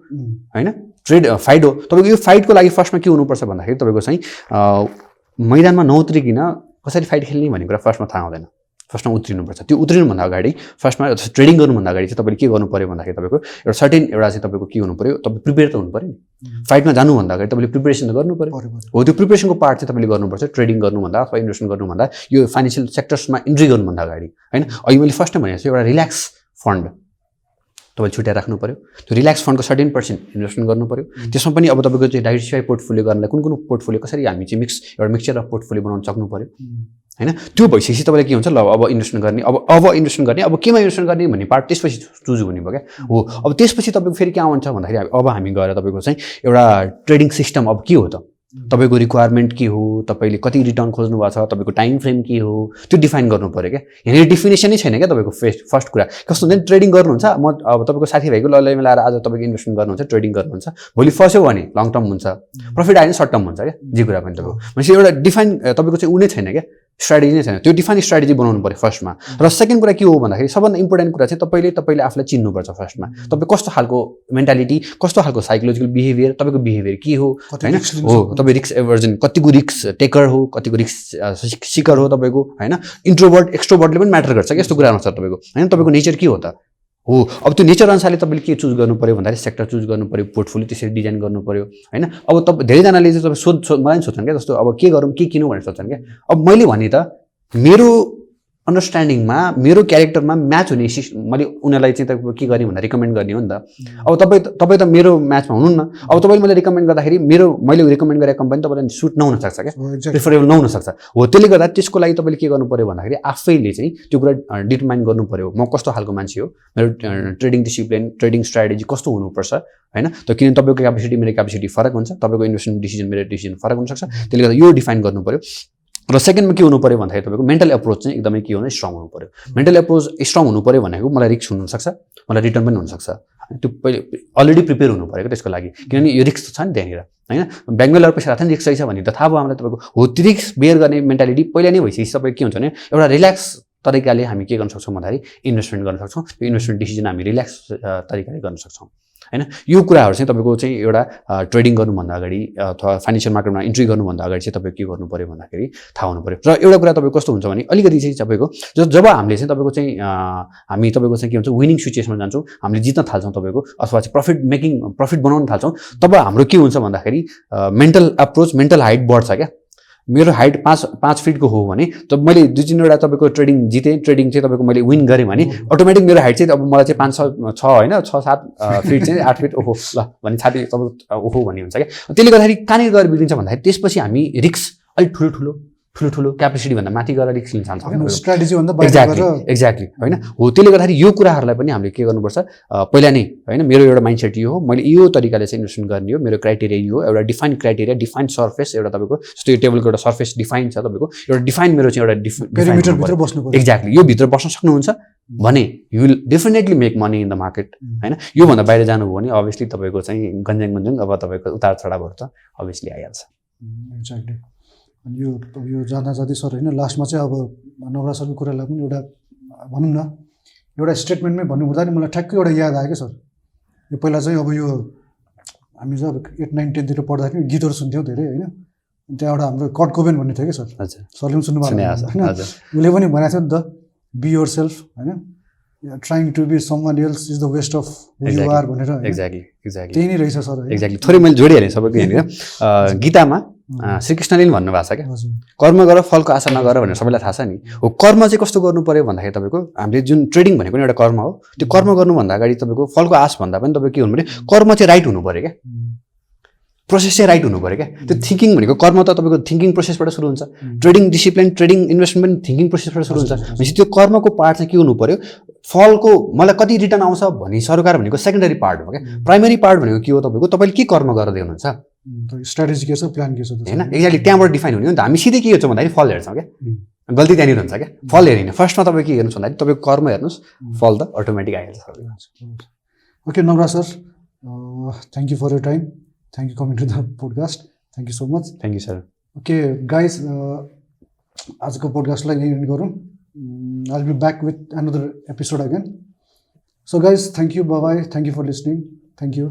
होइन ट्रेड फाइट हो। तपाईँको यो फाइटको लागि फर्स्टमा के हुनुपर्छ भन्दाखेरि तपाईँको चाहिँ मैदानमा नउत्रिकन कसरी फाइट खेल्ने भन्ने कुरा फर्स्टमा थाहा हुँदैन। फर्स्टमा उत्रिनुपर्छ। त्यो उत्रिनुभन्दा अगाडि फर्स्टमा ट्रेडिङ गर्नुभन्दा अगाडि चाहिँ तपाईँले के गर्नु पऱ्यो भन्दाखेरि तपाईँको एउटा सर्टेन एउटा चाहिँ तपाईँको के हुनु पऱ्यो तपाईँ प्रिपेयर त हुनु पऱ्यो नि। फाइटमा जानुभन्दा अगाडि तपाईँले प्रिपेरेसन त गर्नु पऱ्यो हो। त्यो प्रिपेरेसनको पार्ट चाहिँ तपाईँले गर्नुपर्छ ट्रेडिङ गर्नुभन्दा अथवा इन्भेस्टमेन्ट गर्नुभन्दा यो फाइनेन्सियल सेक्टर्समा इन्ट्री गर्नुभन्दा अगाडि होइन। अहिले मैले फर्स्ट टाइम भनेको छु एउटा रिल्याक्स फन्ड तपाईँले छुट्याएर राख्नु पऱ्यो। त्यो रिल्याक्स फन्डको 13% इन्भेस्टमेन्ट गर्नु पऱ्यो। त्यसमा पनि अब तपाईँको चाहिँ डाइभर्सिफाई पोर्टफोलियो गर्नलाई कुन पोर्टफोलियो कसरी हामी चाहिँ एउटा मिक्सचर अफ पोर्टफोलियो बनाउन सक्नु पऱ्यो होइन। त्यो भइसकेपछि तपाईँले के हुन्छ ल अब इन्भेस्टमेन्ट गर्ने अब इन्भेस्टमेन्ट गर्ने अब केमा इन्भेस्टमेन्ट गर्ने भन्ने पार्ट त्यसपछि चुज हुने भयो क्या हो। अब त्यसपछि तपाईँको फेरि के आउँछ भन्दाखेरि अब हामी गएर तपाईँको चाहिँ एउटा ट्रेडिङ सिस्टम अब के हो त तपाईँको रिक्वायरमेन्ट के हो तपाईँले कति रिटर्न खोज्नु भएको छ तपाईँको टाइम फ्रेम के हो त्यो डिफाइन गर्नु पऱ्यो क्या। यहाँनिर डिफिनेसनै छैन क्या तपाईँको फर्स्ट कुरा कस्तो हुन्छ ट्रेडिङ गर्नुहुन्छ म अब तपाईँको साथीभाइको लल्लै मिलाएर आज तपाईँको इन्भेस्टमेन्ट गर्नुहुन्छ ट्रेडिङ गर्नुहुन्छ भोलि फस्यो भने लङ टर्म हुन्छ प्रफिट आयो भने सर्ट टर्म हुन्छ क्या जे कुरा पनि तपाईँको भनेपछि एउटा डिफाइन तपाईँको चाहिँ ऊ नै छैन क्या स्ट्राटेजी नै छैन। त्यो डिफाइन स्ट्राटेजी बनाउनु पऱ्यो फर्स्टमा। र सेकेन्ड कुरा के हो भन्दाखेरि सबभन्दा इम्पोर्टेन्ट कुरा चाहिँ तपाईँले आफूलाई चिन्नुपर्छ फर्स्टमा। तपाईँ कस्तो खालको मेन्टालिटी कस्तो खालको साइकोलोजिकल बिहेभियर तपाईँको बिहेभियर के हो होइन हो। तपाईँ रिस्क एभर्जन कतिको रिस्क टेकर हो कतिको रिस्क सिकर हो तपाईँको होइन। इन्ट्रोभर्ट एक्सट्रोभर्टले पनि म्याटर गर्छ क्या यस्तो कुरा अनुसार तपाईँको होइन। तपाईँको नेचर के हो त हो। अब त्यो नेचर अनुसारले तपाईँले के चुज गर्नु पऱ्यो भन्दाखेरि सेक्टर चुज गर्नु पऱ्यो पोर्टफोलियो त्यसरी डिजाइन गर्नु पऱ्यो होइन। अब तपाईँ धेरैजनाले चाहिँ तपाईँ मलाई पनि सोध्छन् क्या जस्तो अब के गरौँ के किनौँ भनेर सोध्छन् क्या। अब मैले भने त मेरो अन्डरस्ट्यान्डिङमा मेरो क्यारेक्टरमा म्याच हुने मैले उनीहरूलाई चाहिँ तपाईँको के गर्ने भनेर रिकमेन्ड गर्ने हो नि त। अब तपाईँ त मेरो म्याचमा हुनुहुन्न। अब तपाईँले मैले रिकमेन्ड गर्दाखेरि मैले रिकमेन्ड गरेको कम्पनी तपाईँलाई सुट नहुन सक्छ क्या प्रिफरेबल नहुन सक्छ हो। त्यसले गर्दा त्यसको लागि तपाईँले के गर्नु पऱ्यो भन्दाखेरि आफैले चाहिँ त्यो कुरा डिटरमाइन गर्नु पऱ्यो म कस्तो खालको मान्छे हो मेरो ट्रेडिङ डिसिप्लिन ट्रेडिङ स्ट्राटेजी कस्तो हुनुपर्छ होइन। त किन तपाईँको क्यापेसिटी मेरो क्यापेसिटी फरक हुन्छ तपाईँको इन्भेस्टमेन्ट डिसिजन मेरो डिसिजन फरक हुनसक्छ। त्यसले गर्दा यो डिफाइन गर्नु पऱ्यो। र सेकेन्डमा के हुनु पऱ्यो भन्दाखेरि तपाईँको मेन्टल एप्रोच चाहिँ एकदमै के हुनु स्ट्रङ हुनु पऱ्यो। मेन्टल एप्रोच स्ट्रङ हुनु पऱ्यो भनेको मलाई रिस्क हुनसक्छ मलाई रिटर्न पनि हुनसक्छ त्यो पहिले अलरेडी प्रिपेयर हुनु पऱ्यो त्यसको लागि किनभने यो रिस्क छ नि त्यहाँनिर होइन। ब्याङ्कमा पैसा राख्छ नि रिस्क छ भने त थाहा भयो हामीलाई तपाईँको हो। त्यो रिस्क बेयर गर्ने मेन्टालिटी पहिला नै भइसकेपछि तपाईँ के हुन्छ भने एउटा रिल्याक्स तरिकाले हामी के गर्न सक्छौँ भन्दाखेरि इन्भेस्टमेन्ट गर्न सक्छौँ। त्यो इन्भेस्टमेन्ट डिसिजन हामी रिल्याक्स तरिकाले गर्न सक्छौँ होइन। यो कुराहरू चाहिँ तपाईँको चाहिँ एउटा ट्रेडिङ गर्नुभन्दा अगाडि अथवा फाइनेन्सियल मार्केटमा इन्ट्री गर्नुभन्दा अगाडि चाहिँ तपाईँ के गर्नु पऱ्यो भन्दाखेरि थाहा हुनु पऱ्यो। र एउटा कुरा तपाईँको कस्तो हुन्छ भने अलिकति चाहिँ तपाईँको जब हामीले चाहिँ तपाईँको चाहिँ हामी तपाईँको चाहिँ के हुन्छ विनिङ सिचुएसनमा जान्छौँ हामीले जित्न थाल्छौँ तपाईँको अथवा चाहिँ प्रफिट बनाउन थाल्छौँ तब हाम्रो के हुन्छ भन्दाखेरि मेन्टल एप्रोच मेन्टल हाइट बढ्छ क्या। मेरो हाइट 5 फिटको हो भने जब मैले 2-3वटा तपाईँको ट्रेडिङ जितेँ ट्रेडिङ चाहिँ तपाईँको मैले विन गरेँ भने अटोमेटिक मेरो हाइट चाहिँ अब मलाई चाहिँ 5-6 होइन 6-7 फिट चाहिँ 8 फिट ओहो ल भने छाती तपाईँ ओहो भन्ने हुन्छ क्या। त्यसले गर्दाखेरि कहाँनिर गएर बिग्रिन्छ भन्दाखेरि त्यसपछि हामी रिस्क अलिक ठुलो क्यापेसिटी भन्दा माथि गएर रिस्क लिन चाहन्छौँ स्ट्राटेजी भन्दा एक्ज्याक्टली होइन हो। त्यसले गर्दाखेरि यो कुराहरूलाई पनि हामीले के गर्नुपर्छ पहिला नै होइन। मेरो एउटा माइन्डसेट यो हो मैले यो तरिकाले चाहिँ इन्भेस्टमेन्ट गर्ने हो मेरो क्राइटेरिया यो हो एउटा डिफाइन क्राइटेरिया डिफाइन सर्फेस एउटा तपाईँको जस्तो यो टेबलको एउटा सर्फेस डिफाइन छ तपाईँको एउटा डिफाइन मेरो चाहिँ एउटा एक्ज्याक्टली यो भित्र बस्न सक्नुहुन्छ भने you will definitely make money in the market होइन। योभन्दा बाहिर जानुभयो भने अभियसली तपाईँको चाहिँ गन्ज्याङ अब तपाईँको उतार चढावहरू त अभियसली आइहाल्छ। एक्ज्याक्टली। अनि यो जाँदा जाँदै सर होइन लास्टमा चाहिँ अब नवराज सरको कुरालाई पनि एउटा भनौँ न एउटा स्टेटमेन्टमै भन्नुपर्दा नि मलाई ठ्याक्कै एउटा याद आयो क्या सर। यो पहिला चाहिँ अब यो हामी जब 8, 9, 10तिर पढ्दाखेरि गीतहरू सुन्थ्यौँ धेरै होइन। त्यहाँ एउटा हाम्रो कर्ट कोबेन भन्ने थियो क्या सर सरले पनि सुन्नुभएको होइन। उसले पनि भनेको थियो नि त बी योर सेल्फ होइन trying to be someone else is the waste of you are भनेर एक्ज्याक्टली त्यही नै रहेछ सर एक्ज्याक्टली। थोरै मैले जोडिहालेँ सबैको यहाँनिर गीतामा श्रीकृष्णले पनि भन्नुभएको छ क्या कर्म गर फलको आशा नगर भनेर सबैलाई थाहा छ नि हो। कर्म चाहिँ कस्तो गर्नु पऱ्यो भन्दाखेरि तपाईँको हामीले जुन ट्रेडिङ भनेको नि एउटा कर्म हो। त्यो कर्म गर्नुभन्दा अगाडि तपाईँको फलको आश भन्दा पनि तपाईँ के हुनु पऱ्यो कर्म चाहिँ राइट हुनु पऱ्यो क्या प्रोसेस चाहिँ राइट हुनु पऱ्यो क्या। त्यो थिङ्किङ भनेको कर्म त तपाईँको थिङ्किङ प्रोसेसबाट सुरु हुन्छ ट्रेडिङ डिसिप्लिन ट्रेडिङ इन्भेस्टमेन्ट पनि थिङ्किङ प्रोसेसबाट सुरु हुन्छ भनेपछि त्यो कर्मको पार्ट चाहिँ के हुनु पऱ्यो फलको मलाई कति रिटर्न आउँछ भन्ने सरकार भनेको सेकेन्डरी पार्ट हो क्या। प्राइमरी पार्ट भनेको के हो तपाईँको, तपाईँले के कर्म गर्दै हुनुहुन्छ स्ट्राटेजी के छ, प्लान के छ होइन, एक्ज्याक्टली त्यहाँबाट डिफाइन हुने हो नि त। हामी सिधै के हेर्छौँ भन्दाखेरि फल हेर्छौँ क्या, गल्ती त्यहाँनिर हुन्छ क्या, फल हेरिन। फर्स्टमा तपाईँ के हेर्नुहोस् भन्दाखेरि तपाईँको कर्म हेर्नुहोस्, फल त अटोमेटिक आइहाल्छ। Okay Navraj sir, thank you for your time, thank you coming to the podcast, thank you so much. Thank you sir. Okay guys, आजको पोडकास्टलाई यहीँ एन्ड गरौँ। I'll be back with another episode again. So guys, thank you, bye bye, thank you for listening, thank you.